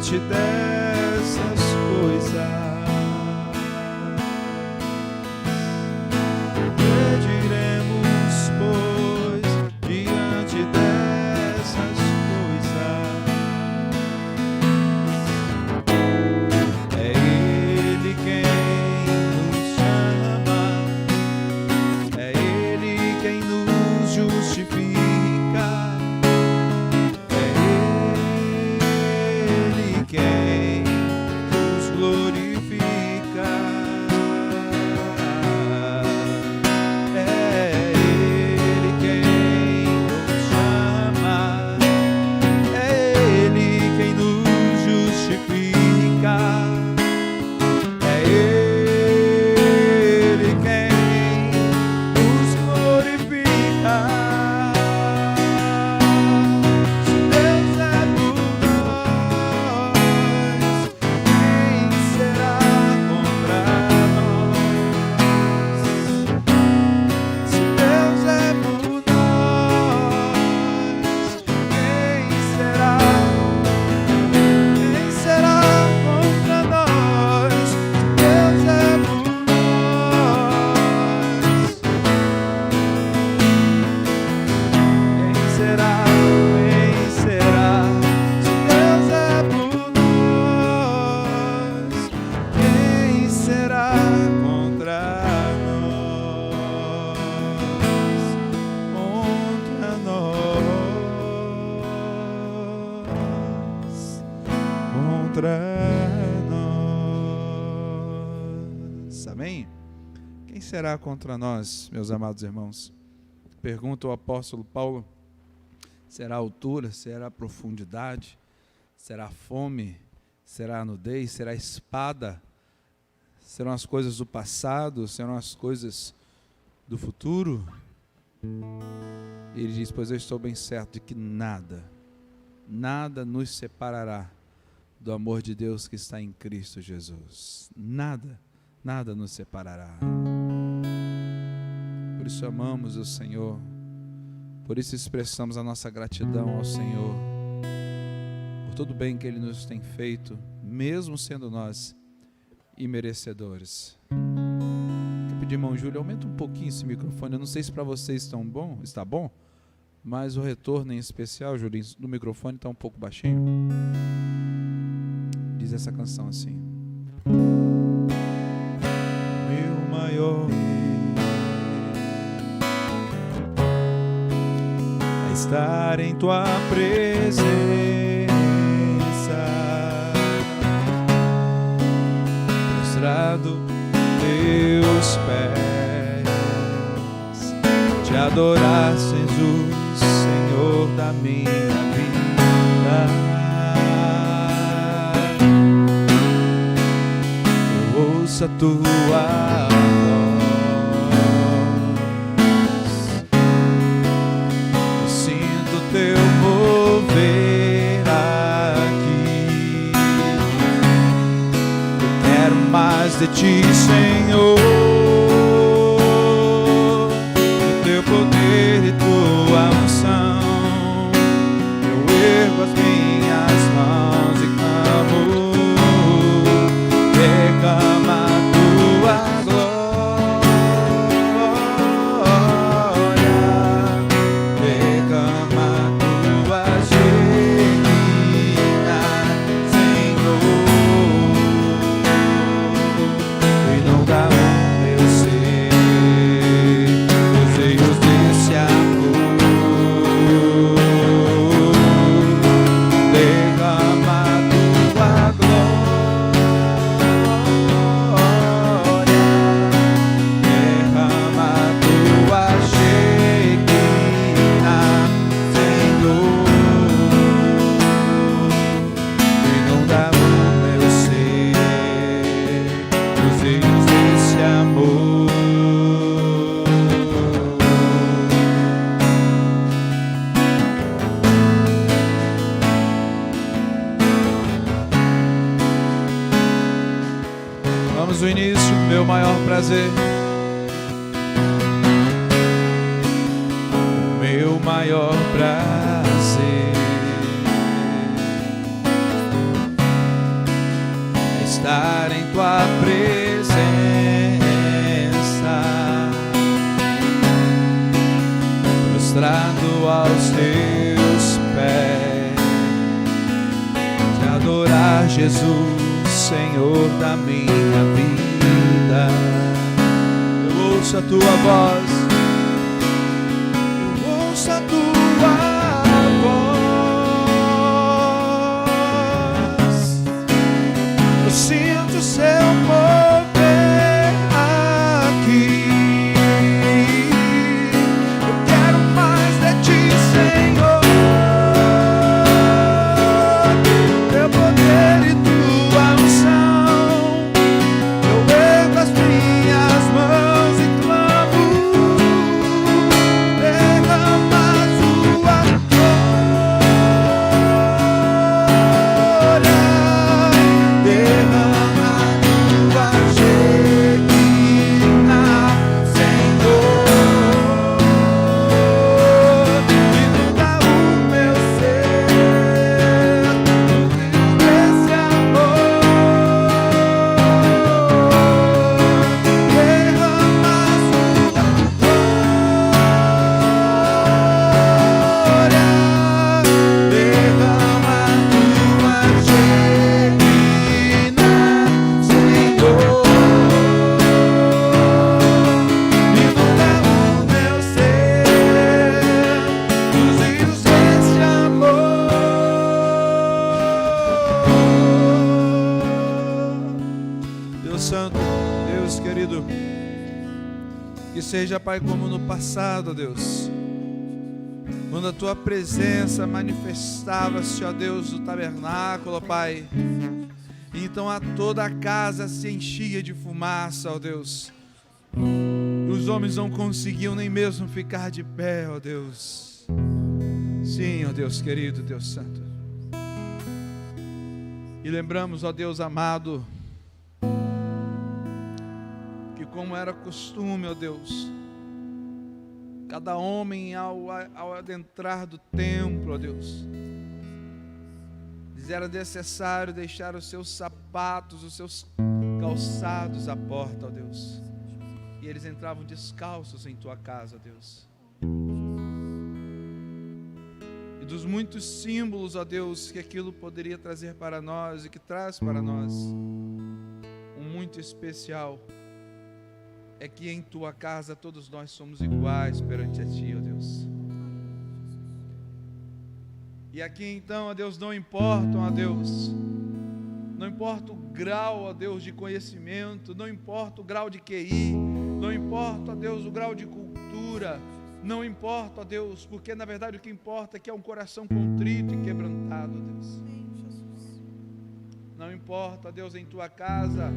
diante dessas coisas. Será contra nós, meus amados irmãos? Pergunta o apóstolo Paulo. Será a altura? Será a profundidade? Será a fome? Será a nudez? Será a espada? Serão as coisas do passado? Serão as coisas do futuro? E ele diz, pois eu estou bem certo de que nada nos separará do amor de Deus que está em Cristo Jesus. Nada nos separará. Por isso amamos o Senhor, por isso expressamos a nossa gratidão ao Senhor, por todo o bem que Ele nos tem feito, mesmo sendo nós imerecedores. Quero pedir, irmão Júlio, aumenta um pouquinho esse microfone, eu não sei se para vocês está bom, mas o retorno em especial, Júlio, do microfone está um pouco baixinho. Diz essa canção assim: meu maior estar em tua presença, prostrado teus pés, te adorar, Jesus, Senhor da minha vida. Eu ouço a tua teu mover aqui. Eu quero mais de ti, Senhor, do teu poder e tua unção. Eu ergo as minhas mãos e clamo, derrama a tua glória. Vamos ao início, meu maior prazer. Meu maior prazer Jesus, Senhor da minha vida. Eu ouço a tua voz, eu ouço a tua voz, eu sinto o seu mover aqui. Eu quero mais de ti, Senhor. Teu poder e tua unção, eu ergo as minhas mãos e clamo. Derrama a tua glória, derrama a tua Shekinah, Senhor. Inunda o meu ser desse amor. Derrama a tua glória, derrama a tua Shekinah, Senhor. Inunda o meu ser dos rios desse amor. Deus Santo, Deus querido, que seja, Pai, como no passado, Deus, quando a tua presença manifestava-se, ó Deus, no tabernáculo, ó Pai, e então toda a casa se enchia de fumaça, ó Deus, e os homens não conseguiam nem mesmo ficar de pé, ó Deus. Sim, ó Deus querido, Deus Santo. E lembramos, ó Deus amado, que como era costume, ó Deus, cada homem ao adentrar do templo, ó Deus, lhes era necessário deixar os seus sapatos, os seus calçados à porta, ó Deus, e eles entravam descalços em tua casa, ó Deus. E dos muitos símbolos, ó Deus, que aquilo poderia trazer para nós e que traz para nós, um muito especial é que em tua casa todos nós somos iguais perante a ti, ó Deus. E aqui então, ó Deus, não importam, ó Deus, não importa o grau, ó Deus, de conhecimento, não importa o grau de QI, não importa, ó Deus, o grau de cultura, não importa, ó Deus, porque na verdade o que importa é que é um coração contrito e quebrantado, ó Deus. Não importa, ó Deus, em tua casa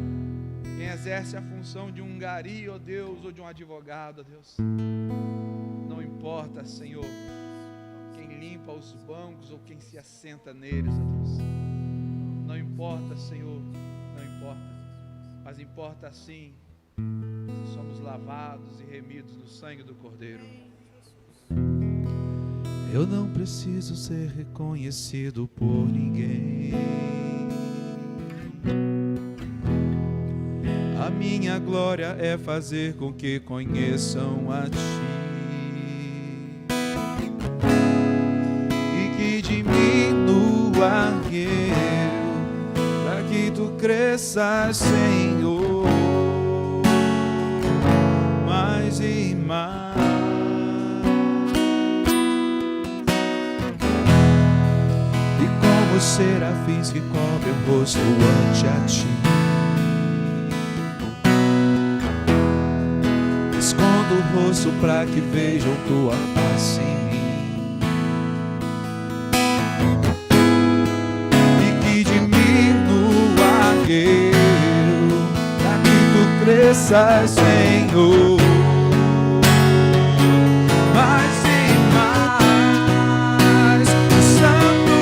quem exerce a função de um gari, ó Deus, ou de um advogado, ó Deus. Não importa, Senhor, quem limpa os bancos ou quem se assenta neles, ó Deus. Não importa, Senhor, não importa. Mas importa sim se somos lavados e remidos no sangue do Cordeiro. Eu não preciso ser reconhecido por ninguém. A minha glória é fazer com que conheçam a ti, e que diminua eu, para que tu cresças, Senhor, mais e mais. E como os serafins que cobrem o rosto ante a ti, escondo o rosto para que vejam tua face em mim, e que diminua eu, para que tu cresças, Senhor, mais e mais. Santo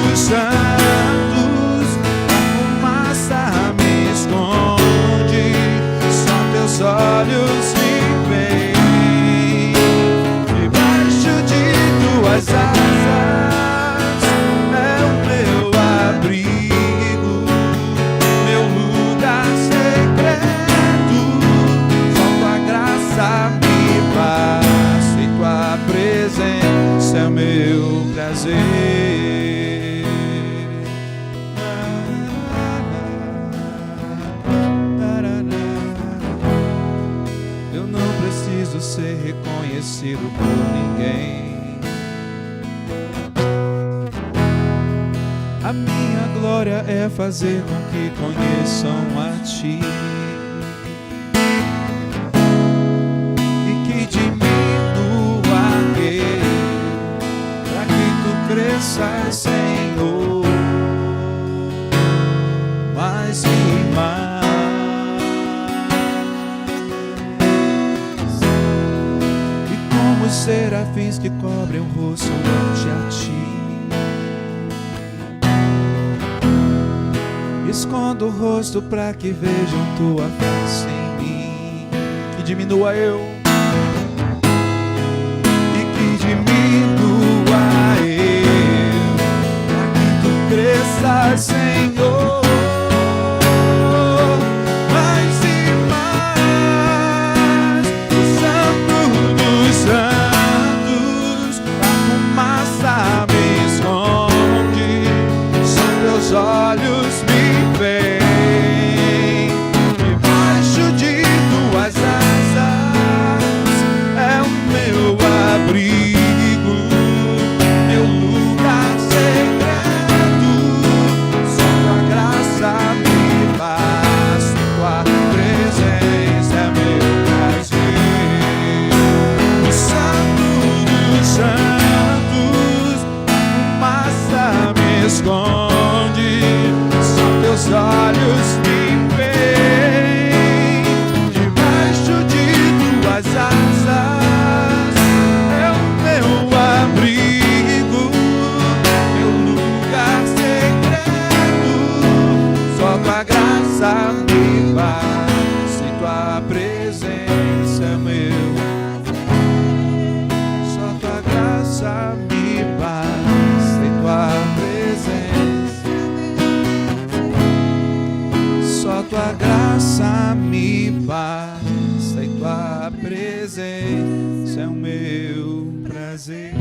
dos santos, a fumaça me esconde, só teus olhos tuas asas é o meu abrigo, meu lugar secreto. Só tua graça A minha glória é fazer com que conheçam a Ti, e que diminua eu, para que Tu cresças, Senhor, mais e mais. E como os serafins que cobrem o rosto ante a Ti, escondo o rosto para que vejam Tua face em mim. Que diminua eu, e que diminua eu, para que Tu cresças, Senhor, mais e mais. O Santo dos Santos, a fumaça me esconde, são Teus olhos me veem, debaixo de Tuas asas é o meu abrigo, meu lugar secreto. Só Tua graça me basta, Tua presença é meu prazer. O Santo dos Santos, a fumaça me esconde, Teus olhos me veem, debaixo de Tuas asas é o meu abrigo, meu lugar secreto. Só Tua graça me basta, e Tua presença é meu. Só Tua graça me basta, e Tua presença. Só Tua graça me basta, e Tua presença é o meu prazer.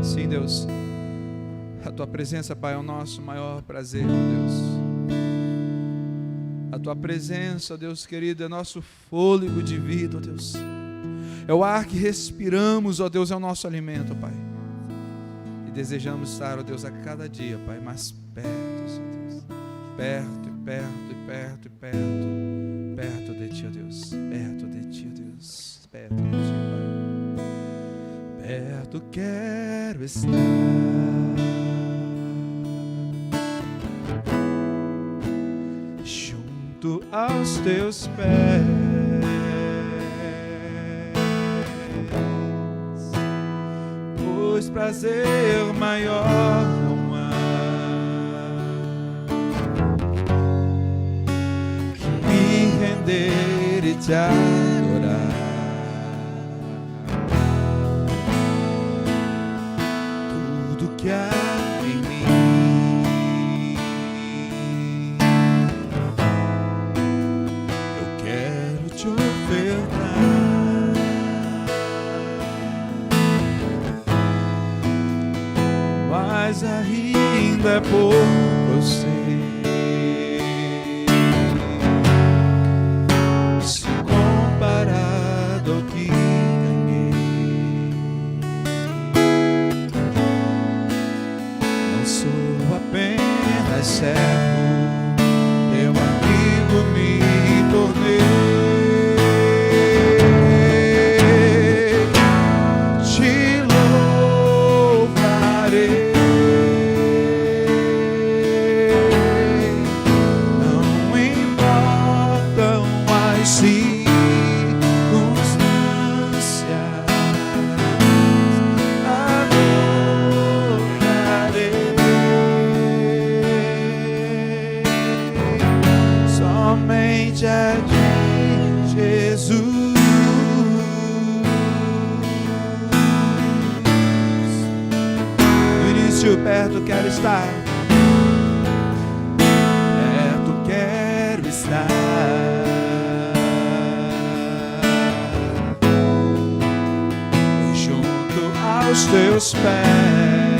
Sim, Deus, a Tua presença, Pai, é o nosso maior prazer, Deus. A Tua presença, Deus querido, é nosso fôlego de vida, ó Deus. É o ar que respiramos, ó Deus, é o nosso alimento, Pai. E desejamos estar, ó Deus, a cada dia, Pai, mais perto, ó Deus. Perto e perto e perto e perto. Perto de Ti, ó Deus. Perto de Ti, ó Deus. Perto de Ti, Pai. Perto quero estar, junto aos Teus pés, pois prazer maior não há que me render e Te adorar. Tudo que há em mim eu quero Te ofertar, mas ainda é pouco eu sei, se comparado ao que ganhei. Não sou apenas servo, Teu amigo me tornei. Te louvarei, não importam as circunstâncias, adorarei somente a Ti, Jesus. No início, perto quero estar, perto quero estar, junto aos Teus pés,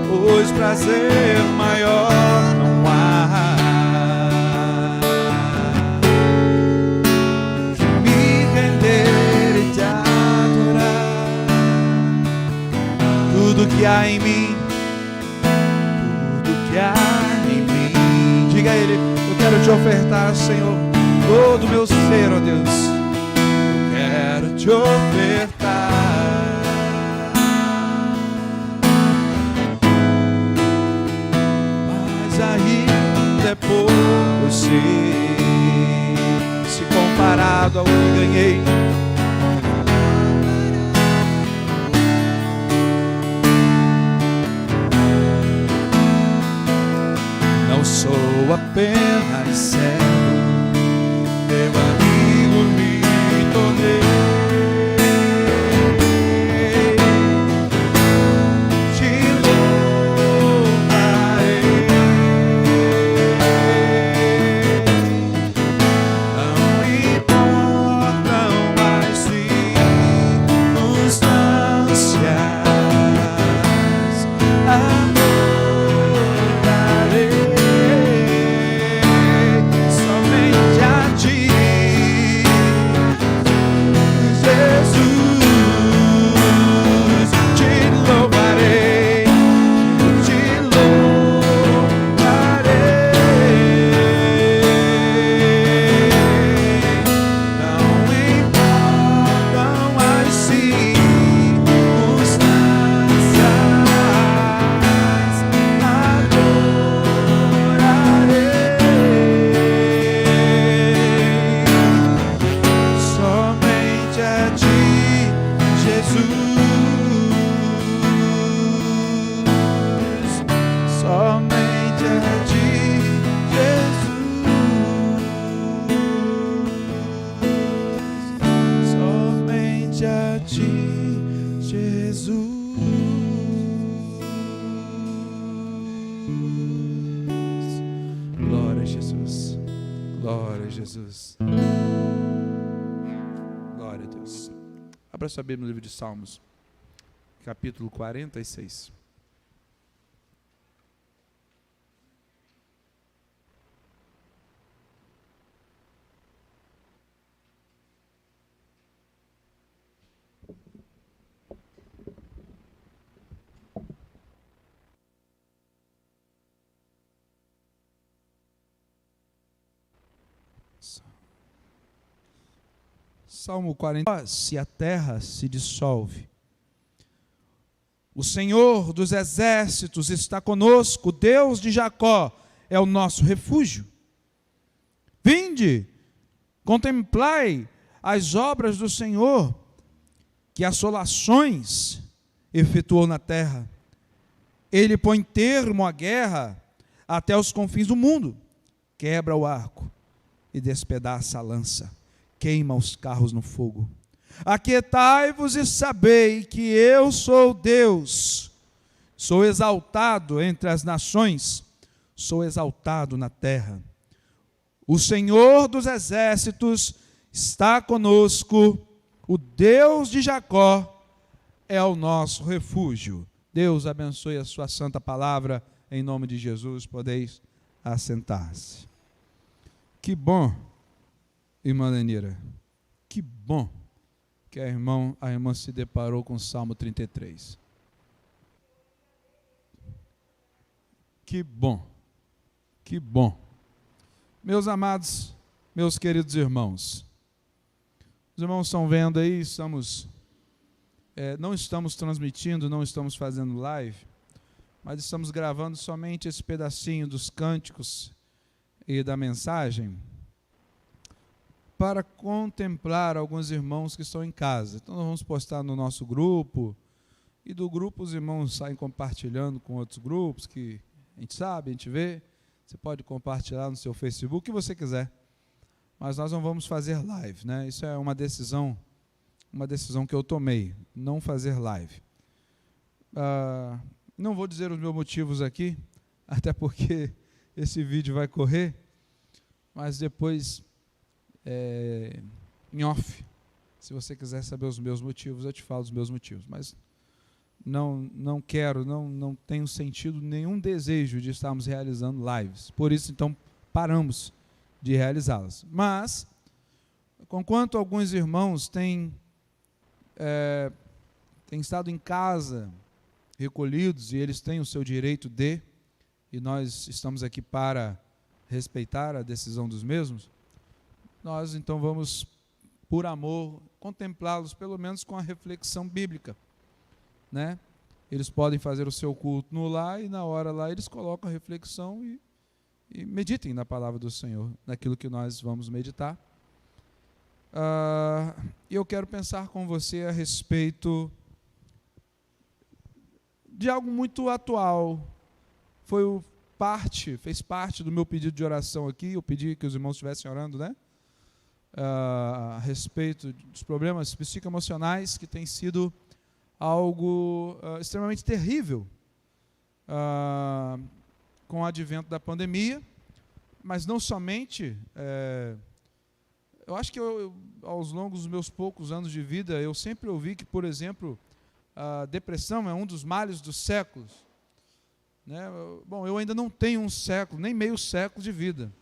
pois prazer maior não há que me ofertar, Senhor, todo o meu ser, ó Deus. Eu quero te ofertar. Mas ainda é pouco, se comparado ao que ganhei. Não sou apenas servo, teu amigo me tornei. Abra sua Bíblia no livro de Salmos, capítulo 46. Salmo 40. Se a terra se dissolve, o Senhor dos exércitos está conosco, o Deus de Jacó é o nosso refúgio. Vinde, contemplai as obras do Senhor, que assolações efetuou na terra. Ele põe termo à guerra até os confins do mundo, quebra o arco e despedaça a lança, queima os carros no fogo. Aquietai-vos e sabei que eu sou Deus. Sou exaltado entre as nações, sou exaltado na terra. O Senhor dos exércitos está conosco, o Deus de Jacó é o nosso refúgio. Deus abençoe a sua santa palavra, em nome de Jesus, podeis assentar-se. Que bom, irmã Lenira, que bom que a irmã se deparou com o Salmo 33. Que bom, que bom. Meus amados, meus queridos irmãos, os irmãos estão vendo aí, não estamos transmitindo, não estamos fazendo live, mas estamos gravando somente esse pedacinho dos cânticos e da mensagem, para contemplar alguns irmãos que estão em casa. Então nós vamos postar no nosso grupo, e do grupo os irmãos saem compartilhando com outros grupos, que a gente sabe, a gente vê. Você pode compartilhar no seu Facebook, o que você quiser. Mas nós não vamos fazer live, né? Isso é uma decisão que eu tomei, não fazer live. Não vou dizer os meus motivos aqui, até porque esse vídeo vai correr, mas depois, em off, se você quiser saber os meus motivos, eu te falo os meus motivos. Mas não quero, não tenho sentido, nenhum desejo de estarmos realizando lives. Por isso, então, paramos de realizá-las. Mas, conquanto alguns irmãos têm estado em casa, recolhidos, e eles têm o seu direito de, e nós estamos aqui para respeitar a decisão dos mesmos, nós então vamos, por amor, contemplá-los, pelo menos com a reflexão bíblica, né? Eles podem fazer o seu culto no lar, e na hora lá eles colocam a reflexão e meditem na palavra do Senhor, naquilo que nós vamos meditar. Eu quero pensar com você a respeito de algo muito atual. Fez parte do meu pedido de oração aqui. Eu pedi que os irmãos estivessem orando, né? A respeito dos problemas psicoemocionais, que tem sido algo extremamente terrível com o advento da pandemia, mas não somente. Eu acho que aos longos dos meus poucos anos de vida, eu sempre ouvi que, por exemplo, a depressão é um dos males dos séculos, né? Bom, eu ainda não tenho um século, nem meio século de vida,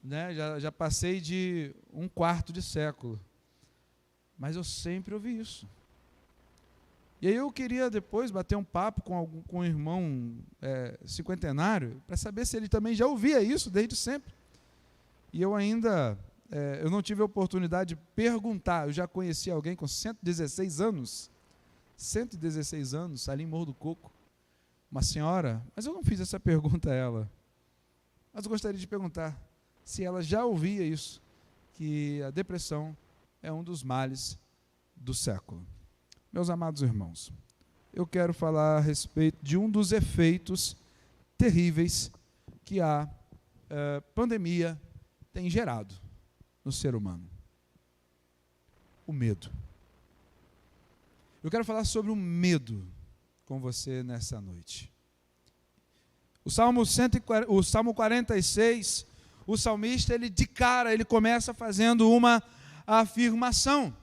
né? Já passei de 1/4 de século, mas eu sempre ouvi isso. E aí eu queria depois bater um papo com um irmão cinquentenário, para saber se ele também já ouvia isso desde sempre. E eu ainda, eu não tive a oportunidade de perguntar. Eu já conheci alguém com 116 anos, ali em Morro do Coco, uma senhora, mas eu não fiz essa pergunta a ela. Mas eu gostaria de perguntar se ela já ouvia isso, que a depressão é um dos males do século. Meus amados irmãos, eu quero falar a respeito de um dos efeitos terríveis que a pandemia tem gerado no ser humano: o medo. Eu quero falar sobre o medo com você nessa noite. O Salmo 46, o salmista, ele começa fazendo uma afirmação,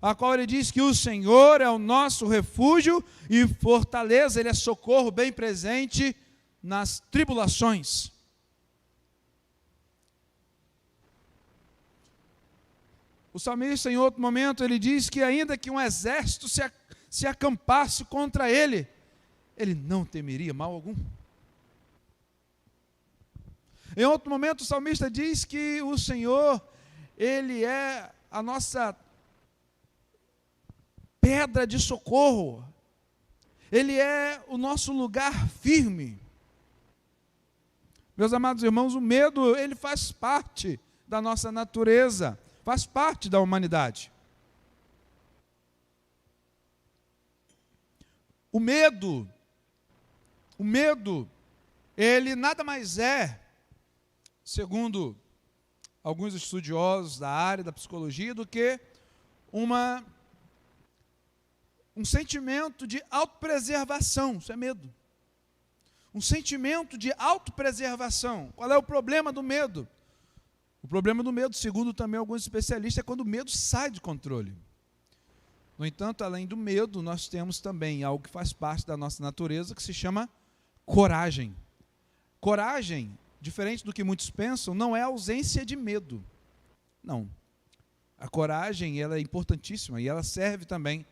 a qual ele diz que o Senhor é o nosso refúgio e fortaleza, Ele é socorro bem presente nas tribulações. O salmista, em outro momento, ele diz que ainda que um exército se acampasse contra ele, ele não temeria mal algum. Em outro momento, o salmista diz que o Senhor, Ele é a nossa pedra de socorro, Ele é o nosso lugar firme. Meus amados irmãos, o medo, ele faz parte da nossa natureza, faz parte da humanidade. O medo, ele nada mais é, segundo alguns estudiosos da área da psicologia, do que um sentimento de autopreservação. Isso é medo. Um sentimento de autopreservação. Qual é o problema do medo? O problema do medo, segundo também alguns especialistas, é quando o medo sai de controle. No entanto, além do medo, nós temos também algo que faz parte da nossa natureza, que se chama coragem. Coragem, diferente do que muitos pensam, não é ausência de medo. Não. A coragem, ela é importantíssima e ela serve também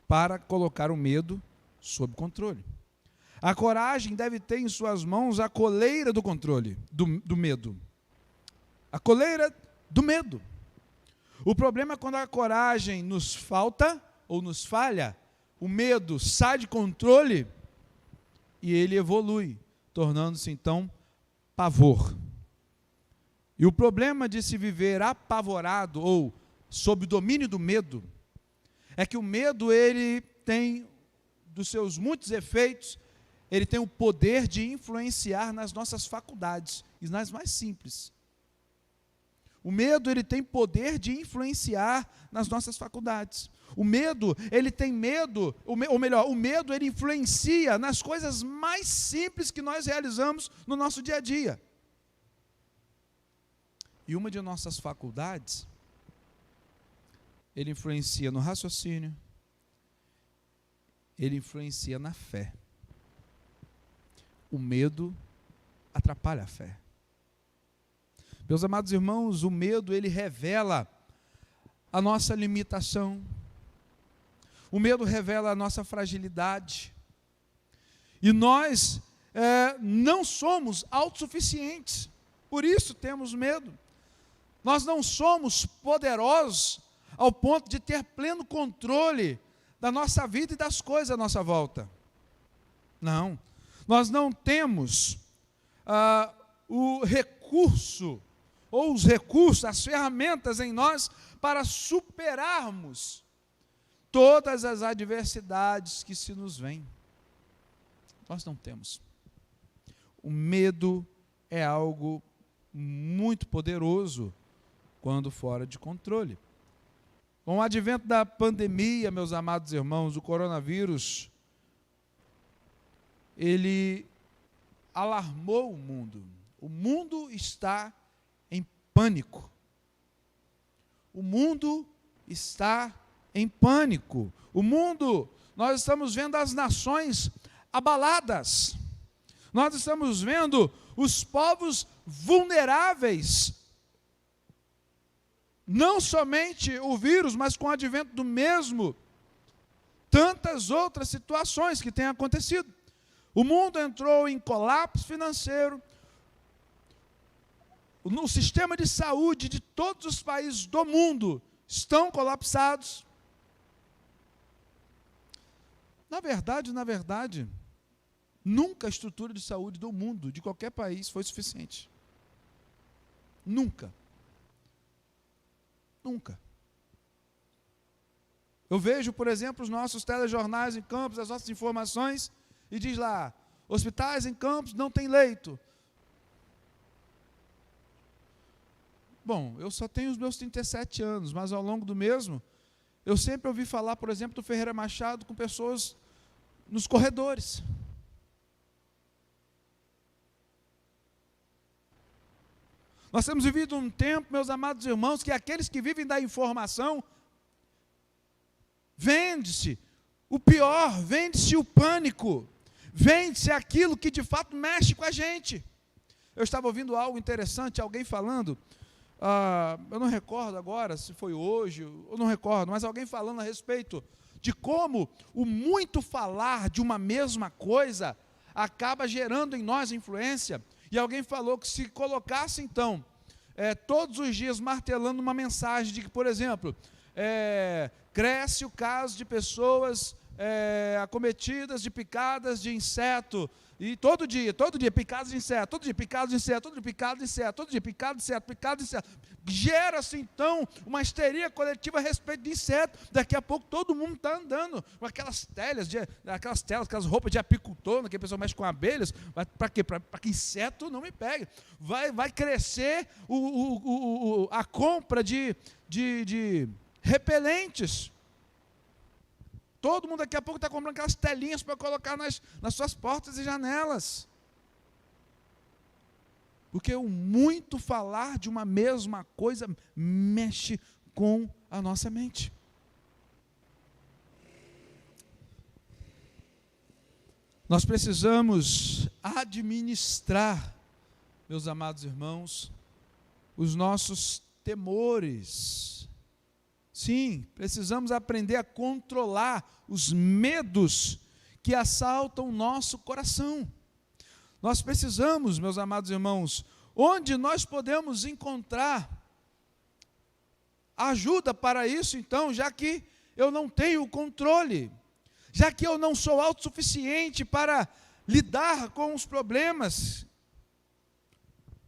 para colocar o medo sob controle. A coragem deve ter em suas mãos a coleira do controle, do medo. A coleira do medo. O problema é quando a coragem nos falta ou nos falha, o medo sai de controle e ele evolui, tornando-se então pavor. E o problema de se viver apavorado ou sob o domínio do medo é que o medo, ele tem, dos seus muitos efeitos, ele tem o poder de influenciar nas nossas faculdades, e nas mais simples. O medo, ele tem poder de influenciar nas nossas faculdades. O medo, ele tem medo, ou melhor, o medo, ele influencia nas coisas mais simples que nós realizamos no nosso dia a dia. E uma de nossas faculdades, ele influencia no raciocínio, ele influencia na fé. O medo atrapalha a fé. Meus amados irmãos, o medo, ele revela a nossa limitação. O medo revela a nossa fragilidade. E nós não somos autossuficientes, por isso temos medo. Nós não somos poderosos ao ponto de ter pleno controle da nossa vida e das coisas à nossa volta. Não, nós não temos o recurso, ou os recursos, as ferramentas em nós para superarmos todas as adversidades que se nos vêm. Nós não temos. O medo é algo muito poderoso quando fora de controle. Com o advento da pandemia, meus amados irmãos, o coronavírus, ele alarmou o mundo. O mundo está em pânico. O mundo está em pânico. O mundo, nós estamos vendo as nações abaladas. Nós estamos vendo os povos vulneráveis. Não somente o vírus, mas com o advento do mesmo, tantas outras situações que têm acontecido. O mundo entrou em colapso financeiro. No sistema de saúde de todos os países do mundo estão colapsados. Na verdade, nunca a estrutura de saúde do mundo, de qualquer país, foi suficiente. Nunca. Nunca. Eu vejo, por exemplo, os nossos telejornais em Campos, as nossas informações, e diz lá, hospitais em Campos não tem leito. Bom, eu só tenho os meus 37 anos, mas ao longo do mesmo, eu sempre ouvi falar, por exemplo, do Ferreira Machado com pessoas nos corredores. Nós temos vivido um tempo, meus amados irmãos, que aqueles que vivem da informação, vende-se o pior, vende-se o pânico, vende-se aquilo que de fato mexe com a gente. Eu estava ouvindo algo interessante, alguém falando, eu não recordo agora se foi hoje, eu não recordo, mas alguém falando a respeito de como o muito falar de uma mesma coisa acaba gerando em nós influência. E alguém falou que se colocasse, então, todos os dias martelando uma mensagem de que, por exemplo, cresce o caso de pessoas acometidas de picadas de inseto, e todo dia, picadas de inseto, todo dia picadas de inseto, todo dia picadas de inseto, todo dia picadas de inseto, picadas de inseto. Gera-se, então, uma histeria coletiva a respeito de inseto. Daqui a pouco todo mundo está andando com aquelas telas, aquelas roupas de apicultor, que a pessoa mexe com abelhas. Para quê? Para que inseto não me pegue. Vai crescer a compra de repelentes. Todo mundo daqui a pouco está comprando aquelas telinhas para colocar nas suas portas e janelas. Porque o muito falar de uma mesma coisa mexe com a nossa mente. Nós precisamos administrar, meus amados irmãos, os nossos temores. Sim, precisamos aprender a controlar os medos que assaltam o nosso coração. Nós precisamos, meus amados irmãos, onde nós podemos encontrar ajuda para isso, então, já que eu não tenho o controle, já que eu não sou autossuficiente para lidar com os problemas.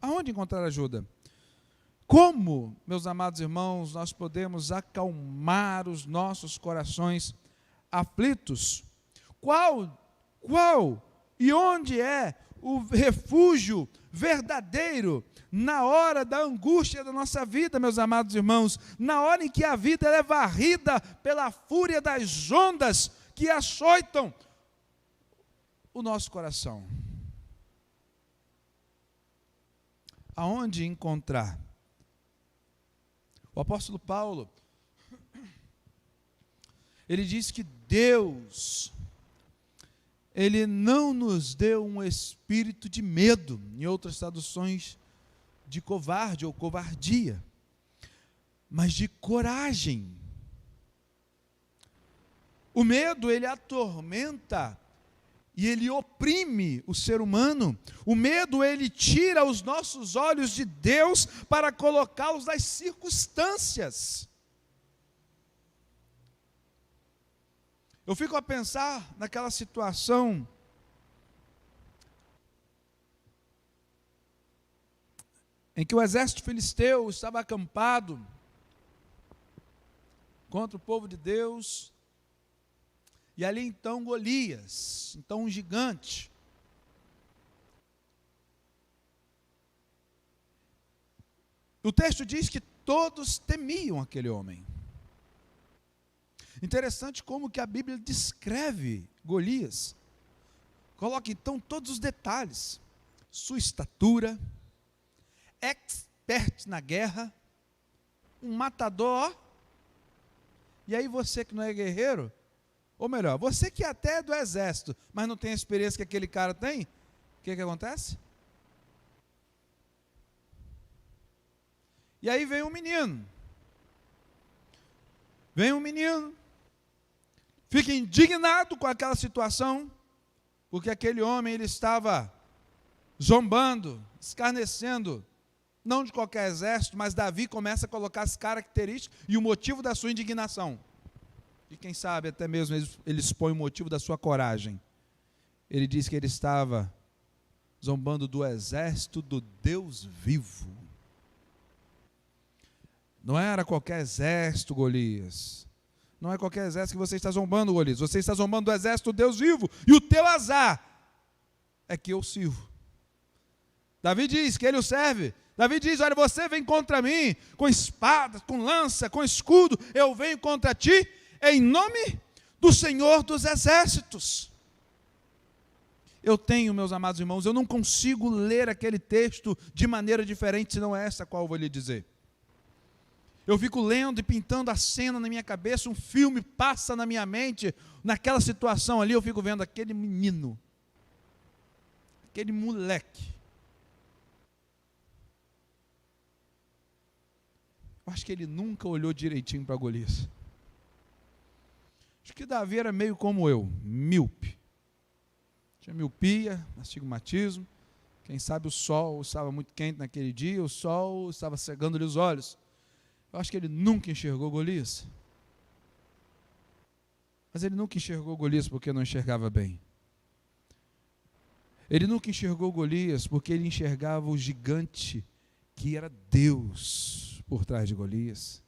Aonde encontrar ajuda? Como, meus amados irmãos, nós podemos acalmar os nossos corações aflitos? Qual e onde é o refúgio verdadeiro na hora da angústia da nossa vida, meus amados irmãos? Na hora em que a vida é varrida pela fúria das ondas que açoitam o nosso coração. Aonde encontrar? O apóstolo Paulo, ele diz que Deus, Ele não nos deu um espírito de medo, em outras traduções, de covarde ou covardia, mas de coragem. O medo, ele atormenta e ele oprime o ser humano. O medo, ele tira os nossos olhos de Deus para colocá-los nas circunstâncias. Eu fico a pensar naquela situação em que o exército filisteu estava acampado contra o povo de Deus, e ali então Golias, então um gigante, o texto diz que todos temiam aquele homem. Interessante como que a Bíblia descreve Golias. Coloca então todos os detalhes, sua estatura, expert na guerra, um matador. E aí você que não é guerreiro, ou melhor, você que até é do exército, mas não tem a experiência que aquele cara tem, o que acontece? E aí vem um menino, fica indignado com aquela situação, porque aquele homem ele estava zombando, escarnecendo, não de qualquer exército, mas Davi começa a colocar as características e o motivo da sua indignação. E quem sabe até mesmo ele expõe o motivo da sua coragem. Ele diz que ele estava zombando do exército do Deus vivo. Não era qualquer exército, Golias. Não é qualquer exército que você está zombando, Golias. Você está zombando do exército do Deus vivo. E o teu azar é que eu sirvo. Davi diz que ele o serve. Davi diz, olha, você vem contra mim com espada, com lança, com escudo. Eu venho contra ti em nome do Senhor dos Exércitos. Eu tenho, meus amados irmãos, eu não consigo ler aquele texto de maneira diferente, senão essa qual eu vou lhe dizer. Eu fico lendo e pintando a cena na minha cabeça, um filme passa na minha mente, naquela situação ali eu fico vendo aquele menino, aquele moleque. Eu acho que ele nunca olhou direitinho para Golias. Acho que Davi era meio como eu, míope. Tinha miopia, astigmatismo. Quem sabe o sol estava muito quente naquele dia, o sol estava cegando-lhe os olhos. Eu acho que ele nunca enxergou Golias. Mas ele nunca enxergou Golias porque não enxergava bem. Ele nunca enxergou Golias porque ele enxergava o gigante que era Deus por trás de Golias.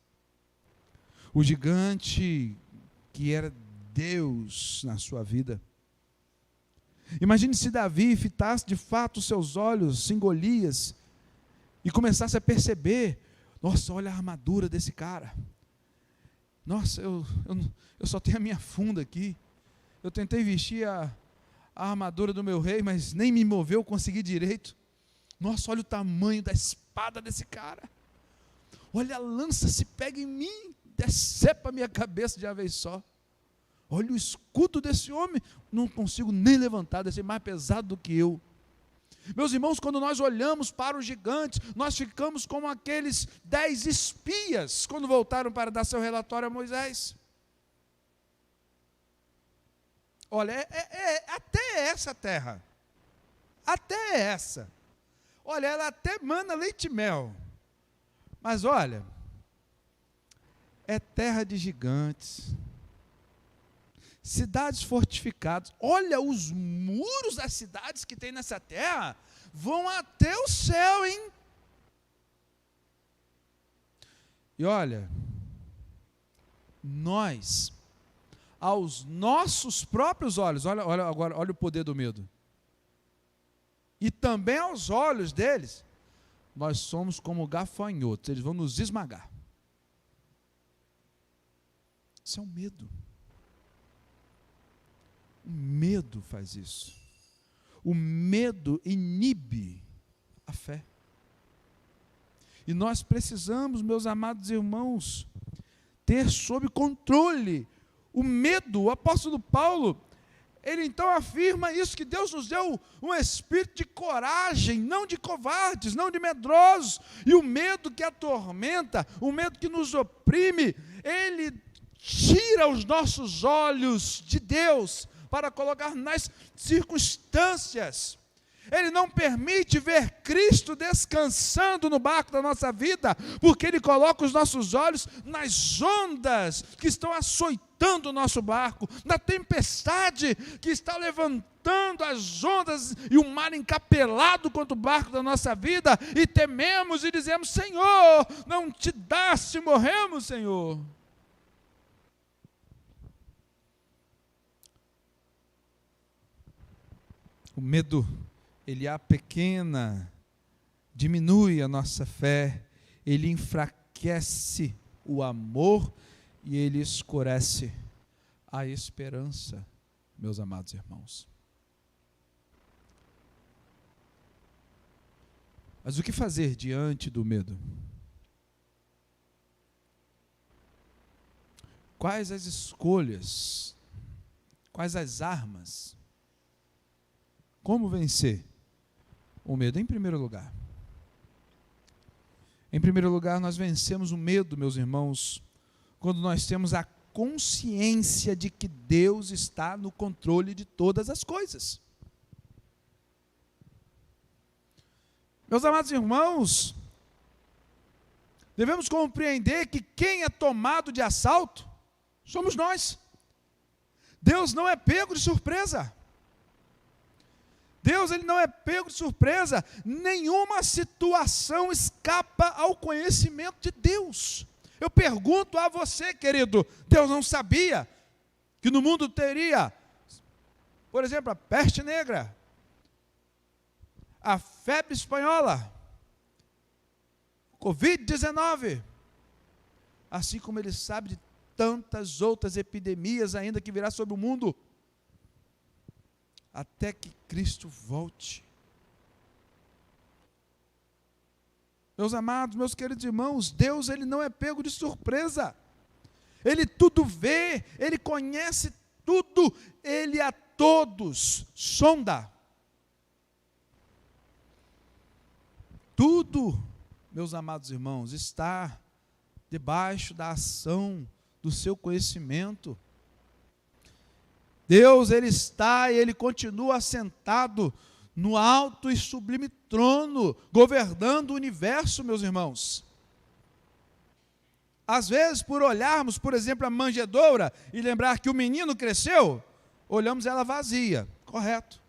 O gigante que era Deus na sua vida. Imagine se Davi fitasse de fato os seus olhos em Golias e começasse a perceber, nossa, olha a armadura desse cara. Nossa, eu só tenho a minha funda aqui. Eu tentei vestir a armadura do meu rei, mas nem me moveu, consegui direito. Nossa, olha o tamanho da espada desse cara. Olha a lança, se pega em mim, decepa a minha cabeça de uma vez só. Olha o escudo desse homem, não consigo nem levantar, deve ser mais pesado do que eu. Meus irmãos, quando nós olhamos para os gigantes, nós ficamos como aqueles 10 espias, quando voltaram para dar seu relatório a Moisés. Olha, até essa terra, até essa, olha, ela até mana leite e mel, mas olha, é terra de gigantes, cidades fortificadas. Olha, os muros das cidades que tem nessa terra vão até o céu, hein? E olha, nós, aos nossos próprios olhos, olha agora, olha o poder do medo. E também aos olhos deles, nós somos como gafanhotos, eles vão nos esmagar. Isso é um medo. O medo faz isso. O medo inibe a fé. E nós precisamos, meus amados irmãos, ter sob controle o medo. O apóstolo Paulo, ele então afirma isso, que Deus nos deu um espírito de coragem, não de covardes, não de medrosos. E o medo que atormenta, o medo que nos oprime, ele tira os nossos olhos de Deus, para colocar nas circunstâncias. Ele não permite ver Cristo descansando no barco da nossa vida, porque Ele coloca os nossos olhos nas ondas que estão açoitando o nosso barco, na tempestade que está levantando as ondas e o mar encapelado contra o barco da nossa vida, e tememos e dizemos: Senhor, não te dá se morremos, Senhor. O medo, ele apequena, diminui a nossa fé, ele enfraquece o amor e ele escurece a esperança, meus amados irmãos. Mas o que fazer diante do medo? Quais as escolhas? Quais as armas? Como vencer o medo? Em primeiro lugar, nós vencemos o medo, meus irmãos, quando nós temos a consciência de que Deus está no controle de todas as coisas. Meus amados irmãos, devemos compreender que quem é tomado de assalto somos nós. Deus não é pego de surpresa. Deus, ele não é pego de surpresa. Nenhuma situação escapa ao conhecimento de Deus. Eu pergunto a você, querido, Deus não sabia que no mundo teria, por exemplo, a peste negra, a febre espanhola, Covid-19, assim como Ele sabe de tantas outras epidemias ainda que virá sobre o mundo, até que Cristo volte. Meus amados, meus queridos irmãos, Deus, ele não é pego de surpresa. Ele tudo vê, ele conhece tudo, ele a todos sonda. Tudo, meus amados irmãos, está debaixo da ação do seu conhecimento. Deus, ele está e ele continua assentado no alto e sublime trono, governando o universo, meus irmãos. Às vezes, por olharmos, por exemplo, a manjedoura e lembrar que o menino cresceu, olhamos ela vazia, correto.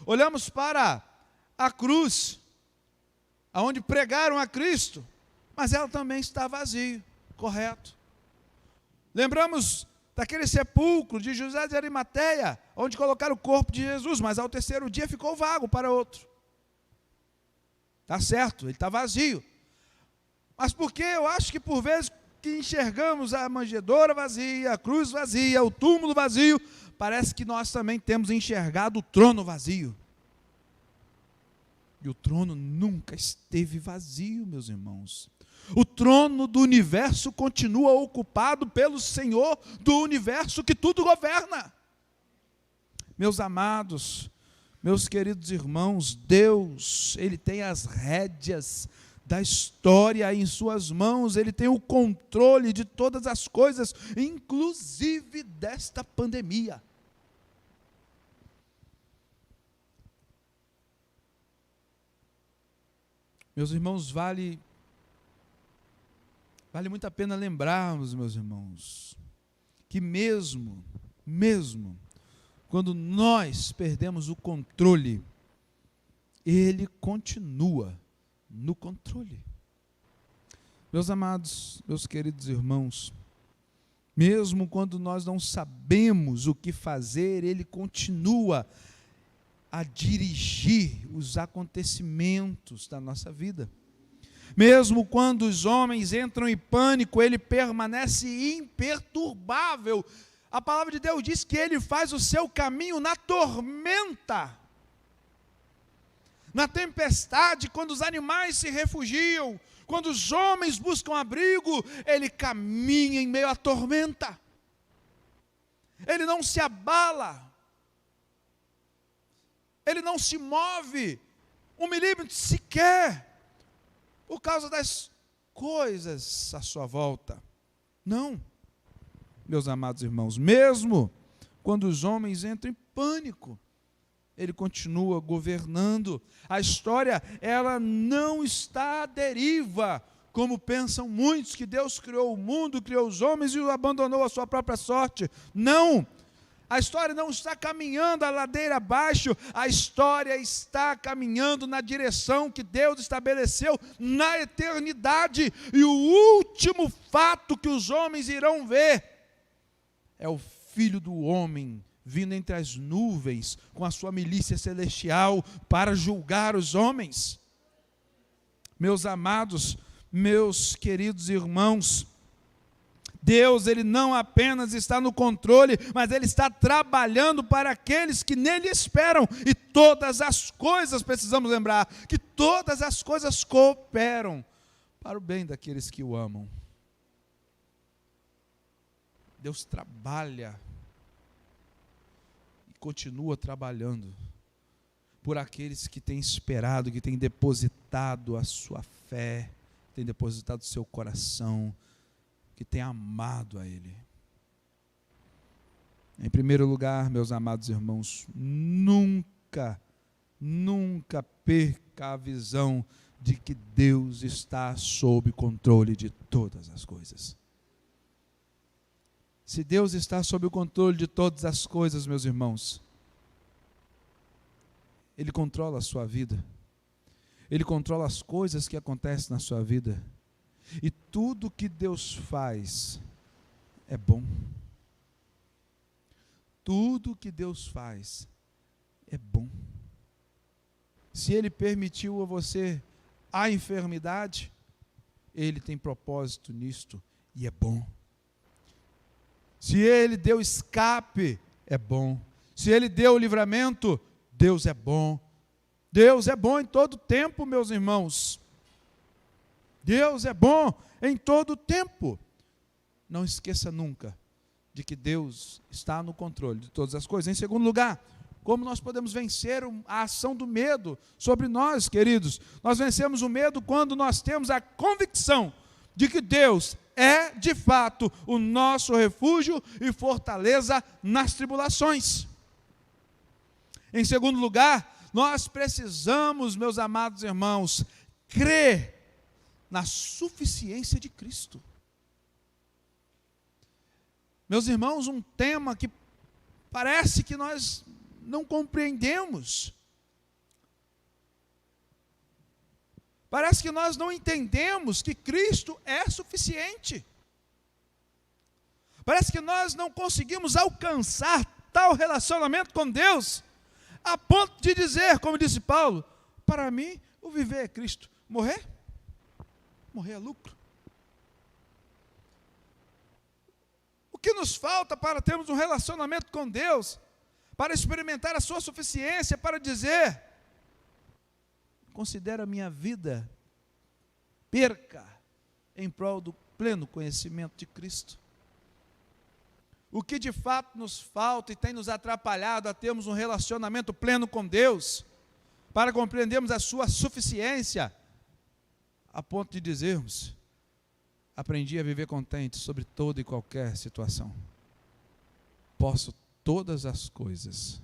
Olhamos para a cruz, aonde pregaram a Cristo, mas ela também está vazia, correto. Lembramos daquele sepulcro de José de Arimateia, onde colocaram o corpo de Jesus, mas ao terceiro dia ficou vago para outro. Está certo, ele está vazio. Mas porque eu acho que por vezes que enxergamos a manjedoura vazia, a cruz vazia, o túmulo vazio, parece que nós também temos enxergado o trono vazio. E o trono nunca esteve vazio, meus irmãos. O trono do universo continua ocupado pelo Senhor do universo que tudo governa. Meus amados, meus queridos irmãos, Deus, Ele tem as rédeas da história em suas mãos, Ele tem o controle de todas as coisas, inclusive desta pandemia. Meus irmãos, vale muito a pena lembrarmos, meus irmãos, que mesmo quando nós perdemos o controle, Ele continua no controle. Meus amados, meus queridos irmãos, mesmo quando nós não sabemos o que fazer, Ele continua a dirigir os acontecimentos da nossa vida. Mesmo quando os homens entram em pânico, Ele permanece imperturbável. A palavra de Deus diz que Ele faz o seu caminho na tormenta, na tempestade, quando os animais se refugiam, quando os homens buscam abrigo, Ele caminha em meio à tormenta. Ele não se abala, Ele não se move um milímetro sequer, por causa das coisas à sua volta. Não, meus amados irmãos, mesmo quando os homens entram em pânico. Ele continua governando. A história, ela não está à deriva, como pensam muitos, que Deus criou o mundo, criou os homens e o abandonou à sua própria sorte. Não! A história não está caminhando a ladeira abaixo, a história está caminhando na direção que Deus estabeleceu na eternidade. E o último fato que os homens irão ver é o Filho do Homem vindo entre as nuvens com a sua milícia celestial para julgar os homens. Meus amados, meus queridos irmãos, Deus, Ele não apenas está no controle, mas Ele está trabalhando para aqueles que nele esperam. E todas as coisas, precisamos lembrar, que todas as coisas cooperam para o bem daqueles que o amam. Deus trabalha e continua trabalhando por aqueles que têm esperado, que têm depositado a sua fé, têm depositado o seu coração, que tem amado a Ele. Em primeiro lugar, meus amados irmãos, nunca perca a visão de que Deus está sob controle de todas as coisas. Se Deus está sob o controle de todas as coisas, meus irmãos, Ele controla a sua vida, Ele controla as coisas que acontecem na sua vida. E tudo que Deus faz é bom. Tudo que Deus faz é bom. Se Ele permitiu a você a enfermidade, Ele tem propósito nisto e é bom. Se Ele deu escape, é bom. Se Ele deu livramento, Deus é bom. Deus é bom em todo tempo, meus irmãos. Deus é bom em todo tempo. Não esqueça nunca de que Deus está no controle de todas as coisas. Em segundo lugar, como nós podemos vencer a ação do medo sobre nós, queridos? Nós vencemos o medo quando nós temos a convicção de que Deus é, de fato, o nosso refúgio e fortaleza nas tribulações. Em segundo lugar, nós precisamos, meus amados irmãos, crer na suficiência de Cristo. Meus irmãos, um tema que parece que nós não compreendemos. Parece que nós não entendemos que Cristo é suficiente. Parece que nós não conseguimos alcançar tal relacionamento com Deus, a ponto de dizer, como disse Paulo, para mim o viver é Cristo, morrer é lucro. O que nos falta para termos um relacionamento com Deus, para experimentar a sua suficiência, para dizer, considero a minha vida perca em prol do pleno conhecimento de Cristo. O que de fato nos falta e tem nos atrapalhado a termos um relacionamento pleno com Deus, para compreendermos a sua suficiência, a ponto de dizermos, aprendi a viver contente sobre toda e qualquer situação. Posso todas as coisas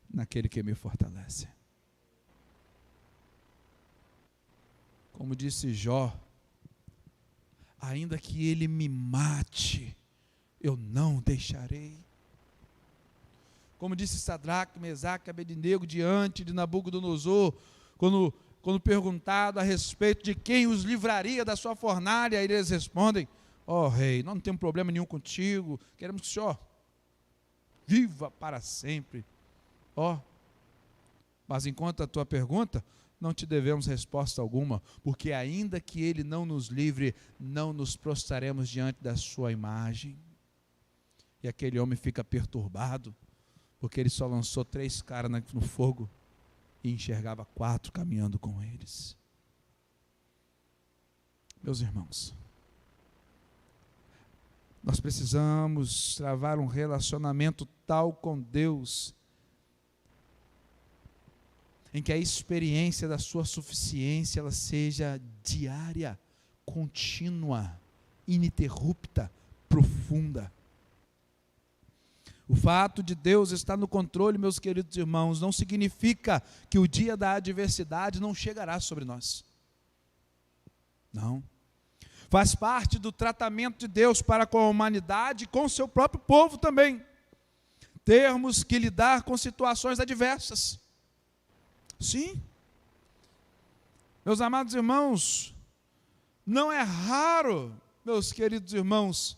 naquele que me fortalece. Como disse Jó, ainda que ele me mate, eu não deixarei. Como disse Sadraque, Mesaque, Abednego diante de Nabucodonosor, quando perguntado a respeito de quem os livraria da sua fornalha, eles respondem, rei, nós não temos problema nenhum contigo, queremos que o Senhor viva para sempre. Mas enquanto a tua pergunta, não te devemos resposta alguma, porque ainda que Ele não nos livre, não nos prostraremos diante da sua imagem. E aquele homem fica perturbado, porque ele só lançou 3 caras no fogo, e enxergava 4 caminhando com eles. Meus irmãos, nós precisamos travar um relacionamento tal com Deus, em que a experiência da sua suficiência ela seja diária, contínua, ininterrupta, profunda. O fato de Deus estar no controle, meus queridos irmãos, não significa que o dia da adversidade não chegará sobre nós. Não. Faz parte do tratamento de Deus para com a humanidade e com o seu próprio povo também. Termos que lidar com situações adversas. Sim. Meus amados irmãos, não é raro, meus queridos irmãos,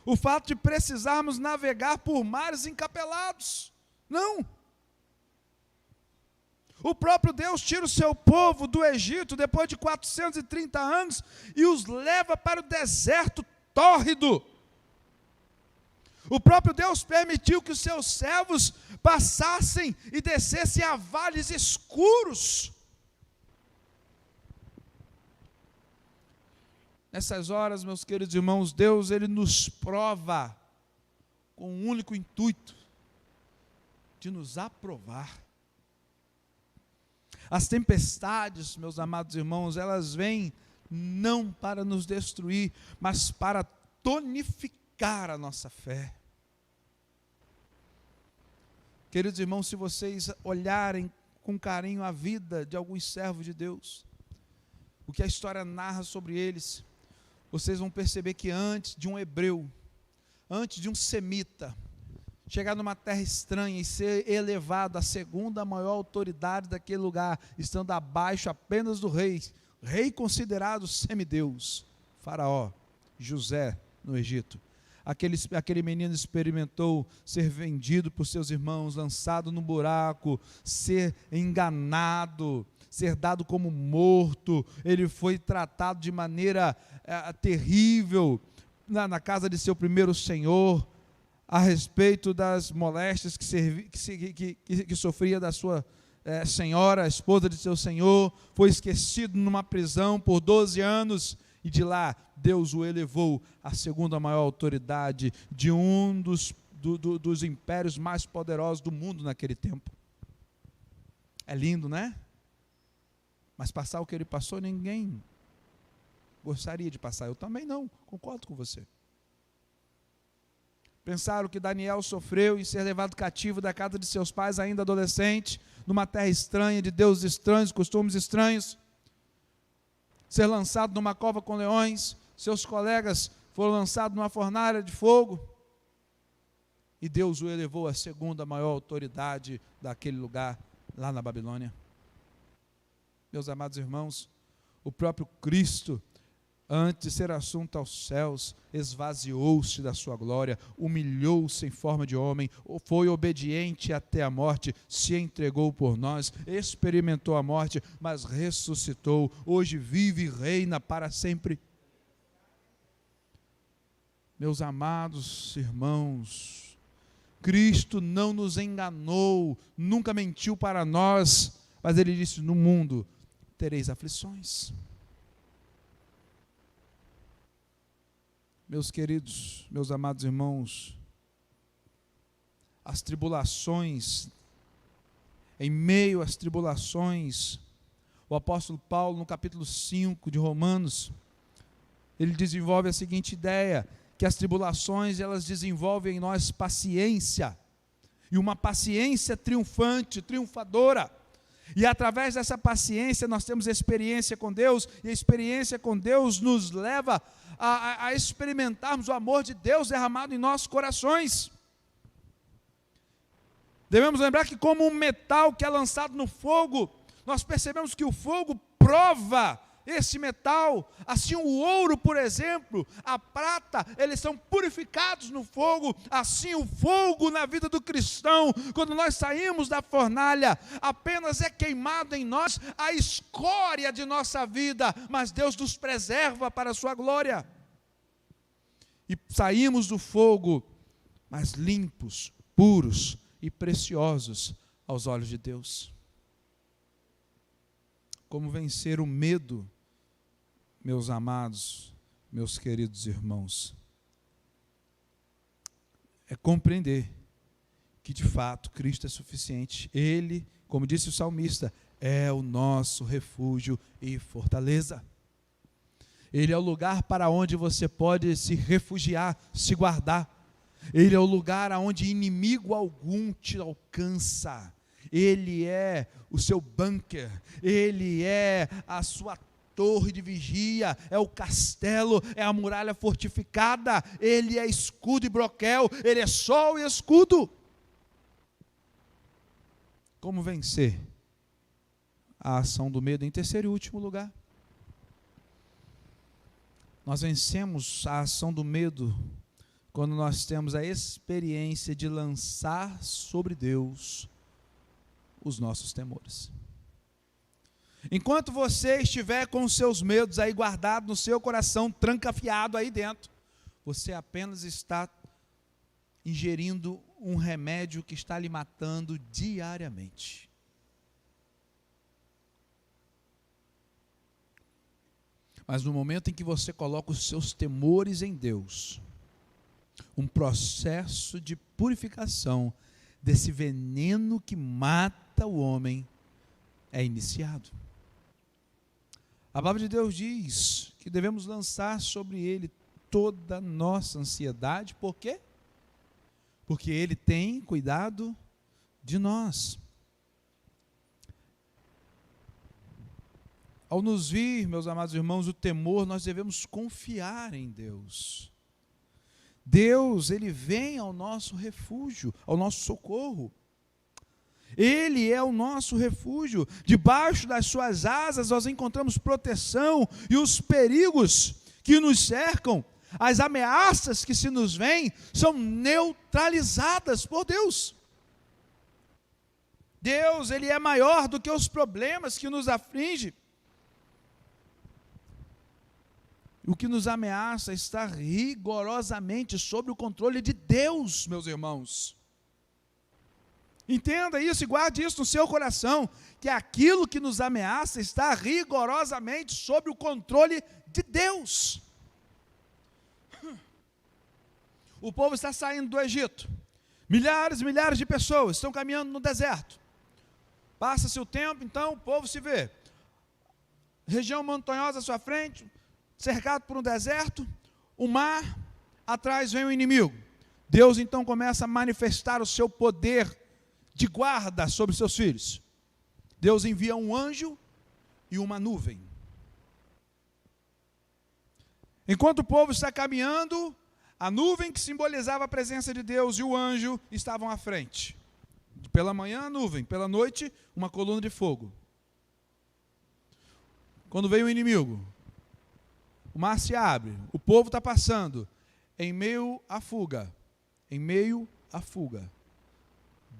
o fato de precisarmos navegar por mares encapelados. Não. O próprio Deus tira o seu povo do Egito depois de 430 anos e os leva para o deserto tórrido. O próprio Deus permitiu que os seus servos passassem e descessem a vales escuros. Nessas horas, meus queridos irmãos, Deus, Ele nos prova com um único intuito, de nos aprovar. As tempestades, meus amados irmãos, elas vêm não para nos destruir, mas para tonificar a nossa fé. Queridos irmãos, se vocês olharem com carinho a vida de alguns servos de Deus, o que a história narra sobre eles, vocês vão perceber que antes de um hebreu, antes de um semita, chegar numa terra estranha e ser elevado à segunda maior autoridade daquele lugar, estando abaixo apenas do rei considerado semideus, Faraó, José no Egito. Aquele menino experimentou ser vendido por seus irmãos, lançado no buraco, ser enganado, ser dado como morto. Ele foi tratado de maneira terrível na casa de seu primeiro senhor, a respeito das moléstias que sofria da sua senhora, a esposa de seu senhor. Foi esquecido numa prisão por 12 anos, e de lá Deus o elevou à segunda maior autoridade de um dos impérios mais poderosos do mundo naquele tempo. É lindo, né? Mas passar o que ele passou, ninguém gostaria de passar. Eu também não, concordo com você. Pensaram que Daniel sofreu em ser levado cativo da casa de seus pais, ainda adolescente, numa terra estranha, de deuses estranhos, costumes estranhos, ser lançado numa cova com leões. Seus colegas foram lançados numa fornalha de fogo, e Deus o elevou à segunda maior autoridade daquele lugar, lá na Babilônia. Meus amados irmãos, o próprio Cristo, antes de ser assunto aos céus, esvaziou-se da sua glória, humilhou-se em forma de homem, foi obediente até a morte, se entregou por nós, experimentou a morte, mas ressuscitou, hoje vive e reina para sempre. Meus amados irmãos, Cristo não nos enganou, nunca mentiu para nós, mas Ele disse: no mundo tereis aflições. Meus queridos, meus amados irmãos, as tribulações, em meio às tribulações, o apóstolo Paulo, no capítulo 5 de Romanos, ele desenvolve a seguinte ideia, que as tribulações, elas desenvolvem em nós paciência, e uma paciência triunfante, triunfadora. E através dessa paciência nós temos experiência com Deus, e a experiência com Deus nos leva a experimentarmos o amor de Deus derramado em nossos corações. Devemos lembrar que, como um metal que é lançado no fogo, nós percebemos que o fogo prova esse metal. Assim o ouro, por exemplo, a prata, eles são purificados no fogo. Assim o fogo na vida do cristão, quando nós saímos da fornalha, apenas é queimado em nós a escória de nossa vida, mas Deus nos preserva para a sua glória, e saímos do fogo mas limpos, puros e preciosos aos olhos de Deus. Como vencer o medo, meus amados, meus queridos irmãos? É compreender que de fato Cristo é suficiente. Ele, como disse o salmista, é o nosso refúgio e fortaleza. Ele é o lugar para onde você pode se refugiar, se guardar. Ele é o lugar onde inimigo algum te alcança. Ele é o seu bunker, ele é a sua torre de vigia, é o castelo, é a muralha fortificada, ele é escudo e broquel, ele é sol e escudo. Como vencer a ação do medo? Em terceiro e último lugar, nós vencemos a ação do medo quando nós temos a experiência de lançar sobre Deus os nossos temores. Enquanto você estiver com os seus medos aí guardados no seu coração, trancafiado aí dentro, você apenas está ingerindo um remédio que está lhe matando diariamente. Mas no momento em que você coloca os seus temores em Deus, um processo de purificação desse veneno que mata o homem é iniciado. A palavra de Deus diz que devemos lançar sobre ele toda a nossa ansiedade. Por quê? Porque ele tem cuidado de nós. Ao nos vir, meus amados irmãos, o temor, nós devemos confiar em Deus. Deus, ele vem ao nosso refúgio, ao nosso socorro. Ele é o nosso refúgio. Debaixo das suas asas nós encontramos proteção, e os perigos que nos cercam, as ameaças que se nos vêm, são neutralizadas por Deus. Deus, ele é maior do que os problemas que nos afligem. O que nos ameaça está rigorosamente sob o controle de Deus, meus irmãos. Entenda isso e guarde isso no seu coração, que aquilo que nos ameaça está rigorosamente sob o controle de Deus. O povo está saindo do Egito. Milhares e milhares de pessoas estão caminhando no deserto. Passa-se o tempo, então o povo se vê. Região montanhosa à sua frente, cercado por um deserto, o mar, atrás vem o inimigo. Deus então começa a manifestar o seu poder de guarda sobre seus filhos. Deus envia um anjo e uma nuvem. Enquanto o povo está caminhando, a nuvem que simbolizava a presença de Deus e o anjo estavam à frente. Pela manhã a nuvem, pela noite uma coluna de fogo. Quando veio o inimigo, o mar se abre, o povo está passando, em meio à fuga,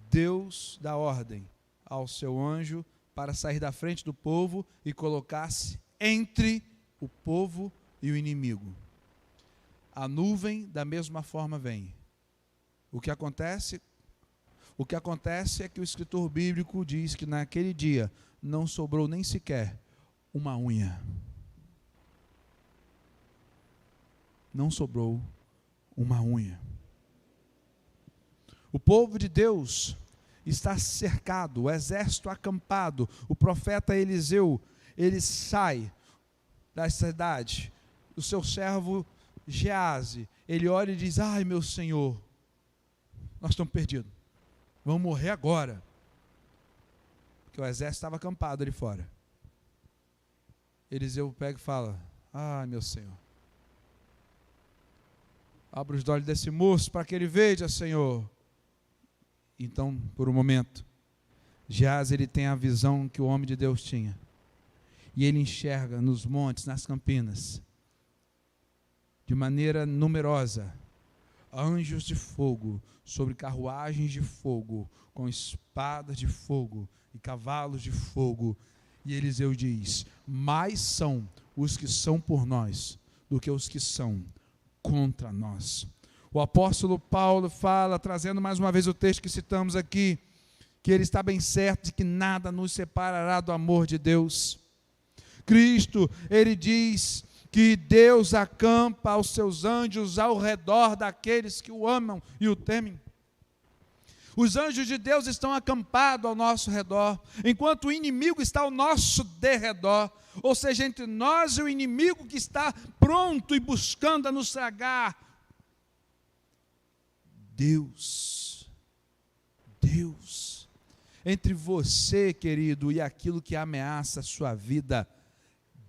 Deus dá ordem ao seu anjo para sair da frente do povo e colocar-se entre o povo e o inimigo. A nuvem da mesma forma vem. O que acontece é que o escritor bíblico diz que naquele dia não sobrou nem sequer uma unha. Não sobrou uma unha. O povo de Deus está cercado, o exército acampado. O profeta Eliseu, ele sai da cidade. O seu servo Geazi, ele olha e diz: ai, meu Senhor, nós estamos perdidos, vamos morrer agora. Porque o exército estava acampado ali fora. Eliseu pega e fala: ai, meu Senhor, abra os olhos desse moço para que ele veja, Senhor. Então, por um momento, Geazi, ele tem a visão que o homem de Deus tinha. E ele enxerga nos montes, nas campinas, de maneira numerosa, anjos de fogo, sobre carruagens de fogo, com espadas de fogo e cavalos de fogo. E Eliseu diz: mais são os que são por nós do que os que são contra nós. O apóstolo Paulo fala, trazendo mais uma vez o texto que citamos aqui, que ele está bem certo de que nada nos separará do amor de Deus. Cristo, ele diz que Deus acampa os seus anjos ao redor daqueles que o amam e o temem. Os anjos de Deus estão acampados ao nosso redor, enquanto o inimigo está ao nosso derredor, ou seja, entre nós e o inimigo que está pronto e buscando a nos tragar. Deus. Deus. Entre você, querido, e aquilo que ameaça a sua vida,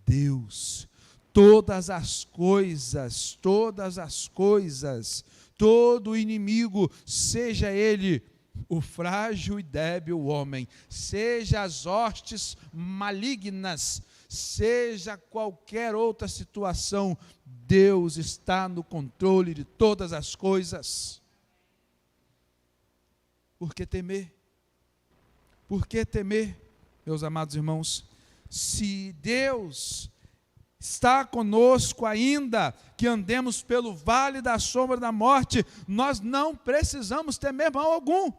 Deus. Todas as coisas, todo inimigo, seja ele o frágil e débil homem, seja as hostes malignas, seja qualquer outra situação, Deus está no controle de todas as coisas. Por que temer? Por que temer, meus amados irmãos? Se Deus está conosco ainda, que andemos pelo vale da sombra da morte, nós não precisamos temer mal algum.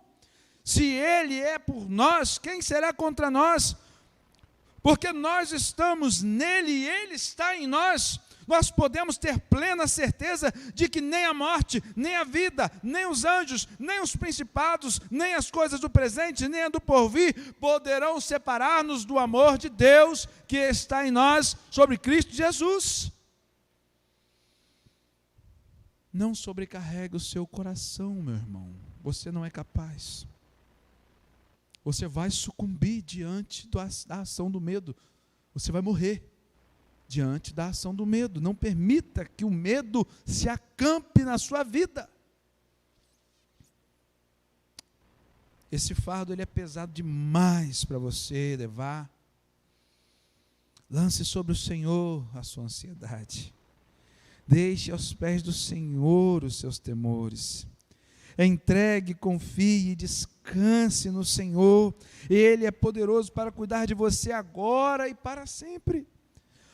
Se Ele é por nós, quem será contra nós? Porque nós estamos nele e Ele está em nós. Nós podemos ter plena certeza de que nem a morte, nem a vida, nem os anjos, nem os principados, nem as coisas do presente, nem a do porvir, poderão separar-nos do amor de Deus que está em nós, sobre Cristo Jesus. Não sobrecarregue o seu coração, meu irmão. Você não é capaz. Você vai sucumbir diante da ação do medo. Você vai morrer diante da ação do medo. Não permita que o medo se acampe na sua vida. Esse fardo ele é pesado demais para você levar. Lance sobre o Senhor a sua ansiedade. Deixe aos pés do Senhor os seus temores. Entregue, confie e descanse no Senhor. Ele é poderoso para cuidar de você agora e para sempre.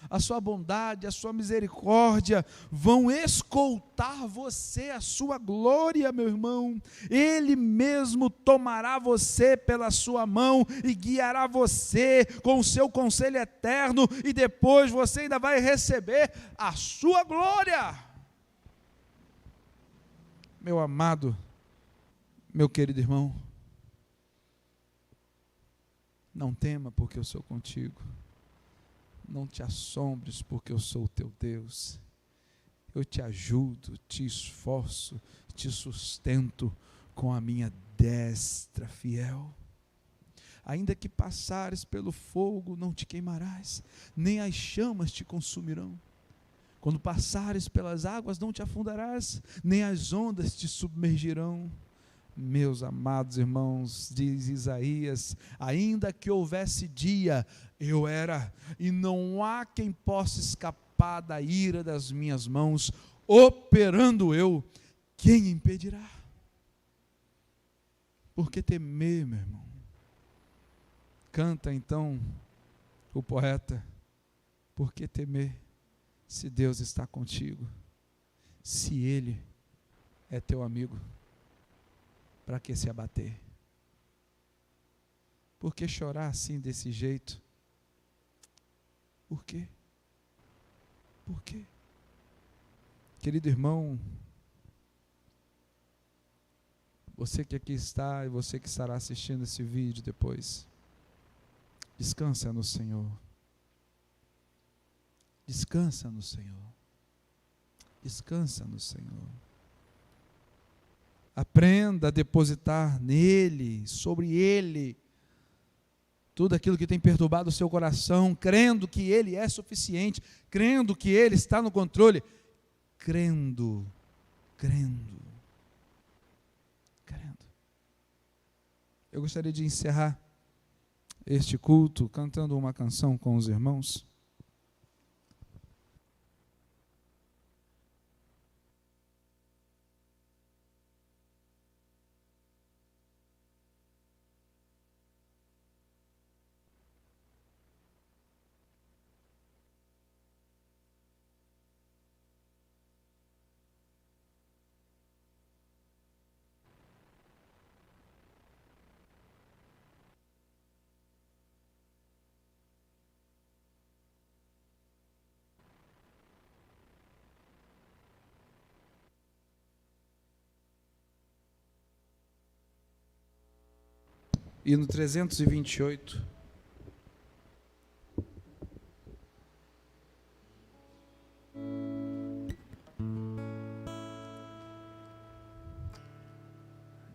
A sua bondade, a sua misericórdia vão escoltar você, a sua glória, meu irmão. Ele mesmo tomará você pela sua mão e guiará você com o seu conselho eterno, e depois você ainda vai receber a sua glória. Meu amado, meu querido irmão, não tema, porque eu sou contigo. Não te assombres, porque eu sou o teu Deus. Eu te ajudo, te esforço, te sustento com a minha destra fiel. Ainda que passares pelo fogo, não te queimarás, nem as chamas te consumirão. Quando passares pelas águas, não te afundarás, nem as ondas te submergirão. Meus amados irmãos, diz Isaías, ainda que houvesse dia, eu era, e não há quem possa escapar da ira das minhas mãos, operando eu, quem impedirá? Por que temer, meu irmão? Canta então o poeta, por que temer, se Deus está contigo, se Ele é teu amigo? Para que se abater? Por que chorar assim, desse jeito? Por quê? Por quê? Querido irmão, você que aqui está e você que estará assistindo esse vídeo depois, descansa no Senhor. Descansa no Senhor. Descansa no Senhor. Aprenda a depositar nele, sobre ele, tudo aquilo que tem perturbado o seu coração, crendo que ele é suficiente, crendo que ele está no controle, crendo. Eu gostaria de encerrar este culto cantando uma canção com os irmãos. E no 328,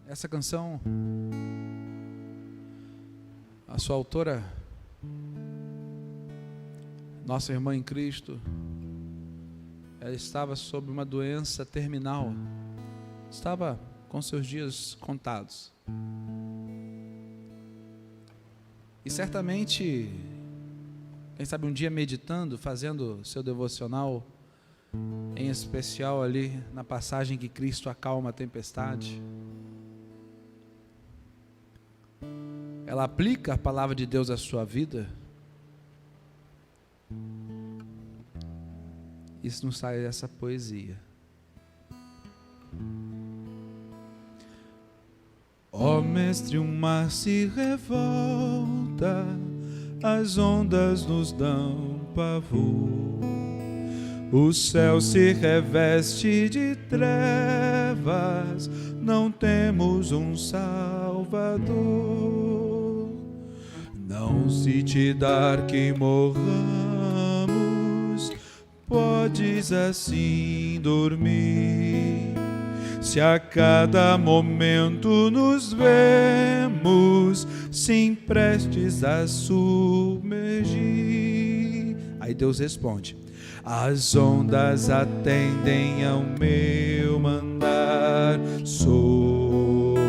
Essa canção, a sua autora, nossa irmã em Cristo, ela estava sob uma doença terminal, estava com seus dias contados. E certamente, quem sabe um dia meditando, fazendo seu devocional, em especial ali na passagem que Cristo acalma a tempestade, ela aplica a palavra de Deus à sua vida. Isso nos sai dessa poesia. Ó Mestre, o mar se revolta, as ondas nos dão pavor, o céu se reveste de trevas, não temos um Salvador. Não se te dar que morramos, podes assim dormir. Se a cada momento nos vemos, sim prestes a submergir. Aí Deus responde: as ondas atendem ao meu mandar, sossegai.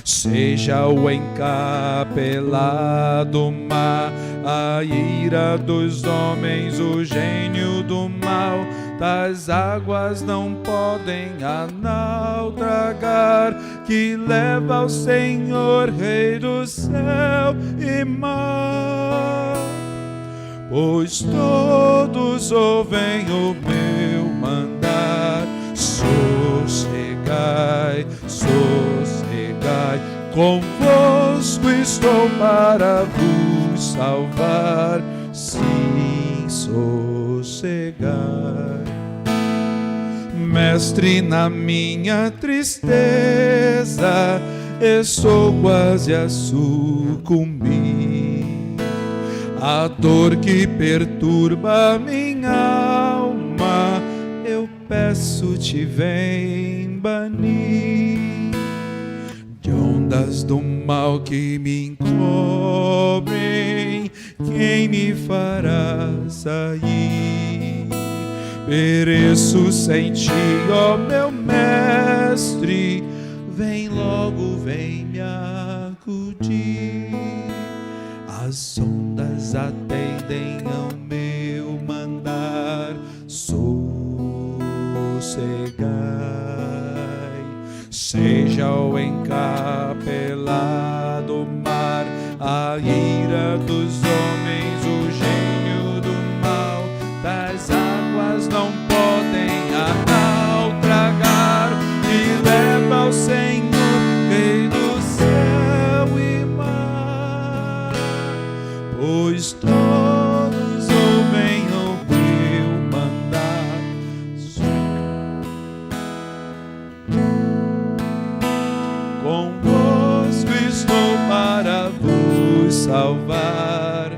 Seja o encapelado mar, a ira dos homens, o gênio do mal, das águas não podem a nau tragar, que leva ao Senhor, Rei do céu e mar. Pois todos ouvem o meu mandar, sossegai, sossegai, convosco estou para vos salvar, sim, sossegai. Mestre, na minha tristeza, estou quase a sucumbir. A dor que perturba minha alma, eu peço-te, vem banir. De ondas do mal que me encobrem, quem me fará sair? Pereço sem ti, ó meu Mestre, vem logo, vem me acudir. As ondas atendem ao meu mandar, sossegai. Seja o encapelado mar, a ira dos homens, o gênio do mal, das águas não podem a nau tragar, e leva ao Senhor, Rei do céu e mar. Pois todos ouvem o meu mandar, convosco estou para vos salvar.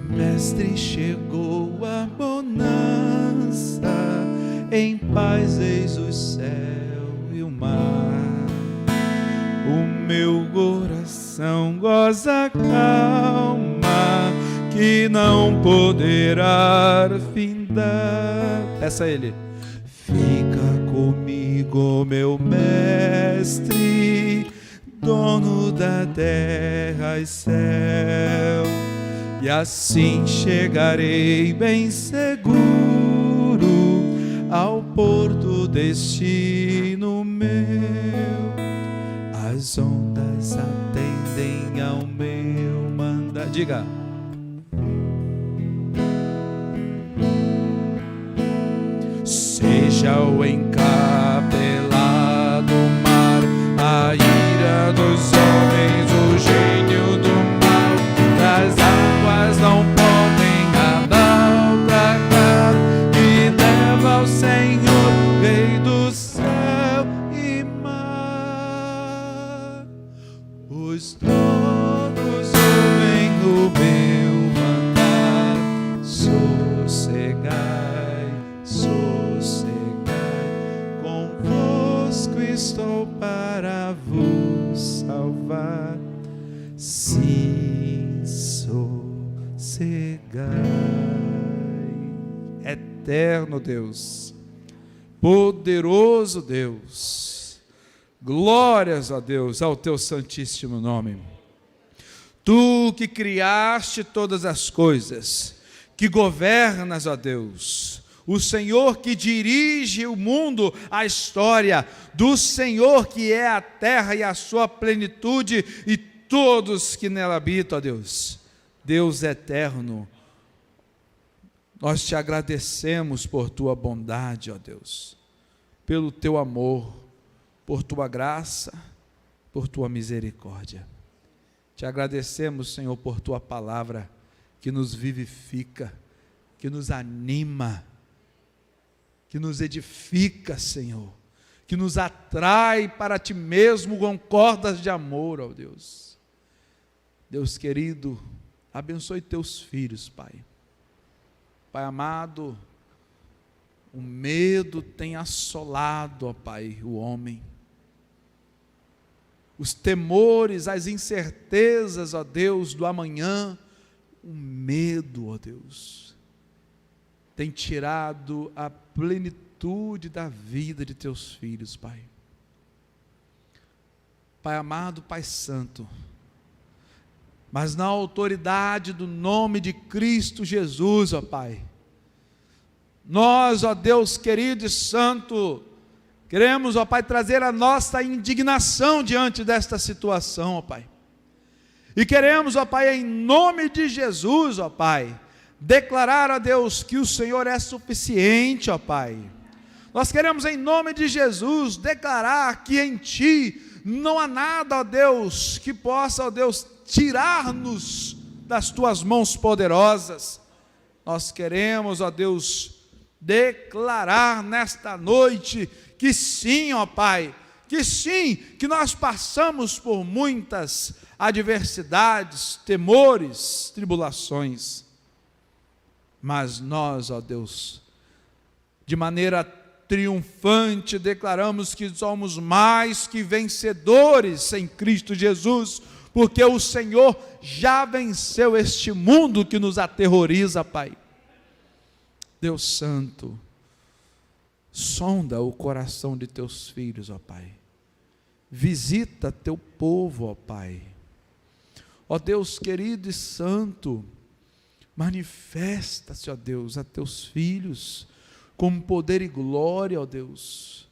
Mestre, chegou a bonança, em paz eis o céu e o mar. O meu coração goza a calma, que não poderá findar. Peça a Ele: fica comigo, meu Mestre, dono da terra e céu, e assim chegarei bem seguro ao porto destino meu. As ondas atendem ao meu mandar. Diga. Seja o encapelado mar, a ira dos homens, o gênio do mal, das águas não podem a nau tragar, e leva ao Senhor, Rei do céu e mar. Pois todos ouvem o meu mandar, sossegai. sossegai. Eterno Deus, poderoso Deus, glórias a Deus, ao teu santíssimo nome. Tu que criaste todas as coisas, que governas, ó Deus, o Senhor que dirige o mundo, a história, do Senhor que é a terra e a sua plenitude e todos que nela habitam, ó Deus. Deus eterno, nós te agradecemos por tua bondade, ó Deus, pelo teu amor, por tua graça, por tua misericórdia. Te agradecemos, Senhor, por tua palavra que nos vivifica, que nos anima, que nos edifica, Senhor, que nos atrai para ti mesmo com cordas de amor, ó Deus. Deus querido, abençoe teus filhos, Pai. Pai amado, o medo tem assolado, ó Pai, o homem. Os temores, as incertezas, ó Deus, do amanhã, o medo, ó Deus, tem tirado a plenitude da vida de teus filhos, Pai. Pai amado, Pai santo, mas na autoridade do nome de Cristo Jesus, ó Pai, nós, ó Deus querido e santo, queremos, ó Pai, trazer a nossa indignação diante desta situação, ó Pai. E queremos, ó Pai, em nome de Jesus, ó Pai, declarar a Deus que o Senhor é suficiente, ó Pai. Nós queremos, em nome de Jesus, declarar que em Ti não há nada, ó Deus, que possa, ó Deus, tirar-nos das Tuas mãos poderosas. Nós queremos, ó Deus, declarar nesta noite que sim, ó Pai, que sim, que nós passamos por muitas adversidades, temores, tribulações, mas nós, ó Deus, de maneira triunfante declaramos que somos mais que vencedores em Cristo Jesus, porque o Senhor já venceu este mundo que nos aterroriza, Pai. Deus santo, sonda o coração de teus filhos, ó Pai. Visita teu povo, ó Pai. Ó Deus querido e santo, manifesta-se, ó Deus, a teus filhos com poder e glória, ó Deus.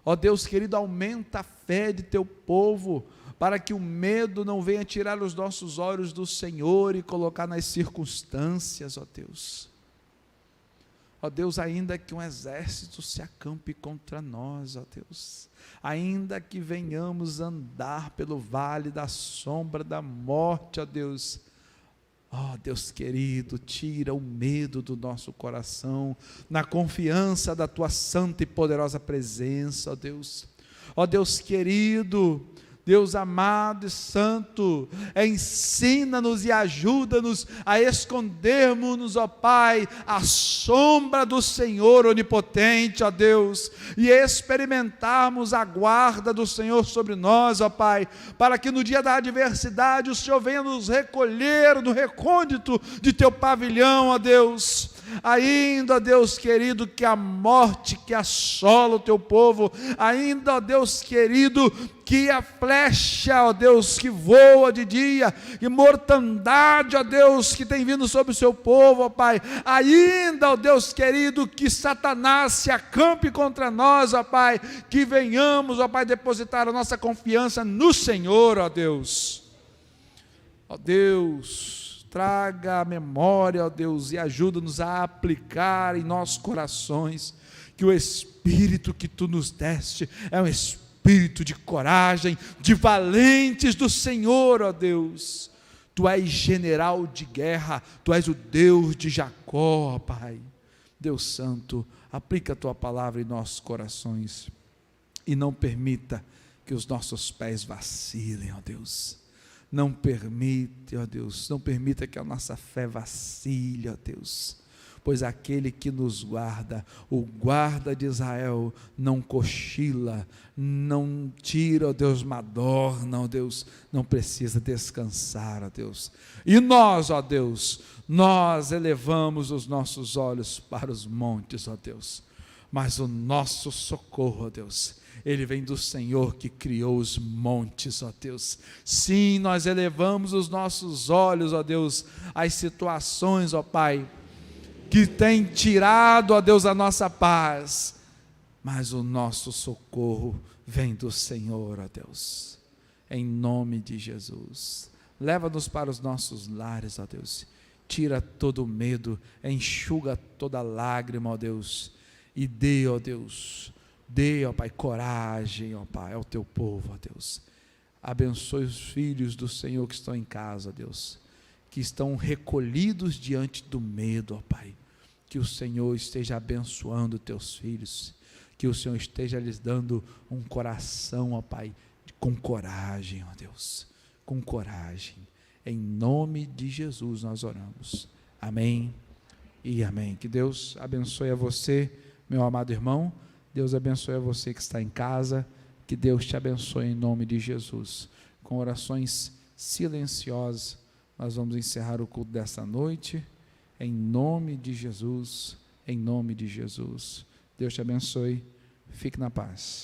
Ó Deus querido, aumenta a fé de teu povo, para que o medo não venha tirar os nossos olhos do Senhor e colocar nas circunstâncias, ó Deus. Ó Deus, ainda que um exército se acampe contra nós, ó Deus, ainda que venhamos andar pelo vale da sombra da morte, ó Deus, ó Deus querido, tira o medo do nosso coração, na confiança da Tua santa e poderosa presença, ó Deus. Ó Deus querido, Deus amado e santo, ensina-nos e ajuda-nos a escondermos-nos, ó Pai, à sombra do Senhor onipotente, ó Deus, e experimentarmos a guarda do Senhor sobre nós, ó Pai, para que no dia da adversidade o Senhor venha nos recolher no recôndito de Teu pavilhão, ó Deus. Ainda, ó Deus querido, que a morte que assola o Teu povo, ainda, ó Deus querido, que a flecha, ó Deus, que voa de dia, e mortandade, ó Deus, que tem vindo sobre o Seu povo, ó Pai, ainda, ó Deus querido, que Satanás se acampe contra nós, ó Pai, que venhamos, ó Pai, depositar a nossa confiança no Senhor, ó Deus. Ó Deus, traga a memória, ó Deus, e ajuda-nos a aplicar em nossos corações, que o Espírito que Tu nos deste, é um Espírito de coragem, de valentes do Senhor, ó Deus. Tu és general de guerra, Tu és o Deus de Jacó, ó Pai. Deus santo, aplica a Tua palavra em nossos corações, e não permita que os nossos pés vacilem, ó Deus. Não permite, ó Deus, não permita que a nossa fé vacile, ó Deus, pois aquele que nos guarda, o guarda de Israel, não cochila, não tira, ó Deus, madorna, ó Deus, não precisa descansar, ó Deus. E nós, ó Deus, nós elevamos os nossos olhos para os montes, ó Deus, mas o nosso socorro, ó Deus, ele vem do Senhor que criou os montes, ó Deus. Sim, nós elevamos os nossos olhos, ó Deus, às situações, ó Pai, que tem tirado, ó Deus, a nossa paz, mas o nosso socorro vem do Senhor, ó Deus, em nome de Jesus. Leva-nos para os nossos lares, ó Deus, tira todo o medo, enxuga toda lágrima, ó Deus, e dê, ó Deus, dê, ó Pai, coragem, ó Pai, ao teu povo, ó Deus. Abençoe os filhos do Senhor que estão em casa, ó Deus, que estão recolhidos diante do medo, ó Pai. Que o Senhor esteja abençoando teus filhos, que o Senhor esteja lhes dando um coração, ó Pai, com coragem, ó Deus, com coragem. Em nome de Jesus nós oramos. Amém e amém. Que Deus abençoe a você, meu amado irmão. Deus abençoe a você que está em casa, que Deus te abençoe em nome de Jesus. Com orações silenciosas, nós vamos encerrar o culto desta noite, em nome de Jesus, em nome de Jesus. Deus te abençoe, fique na paz.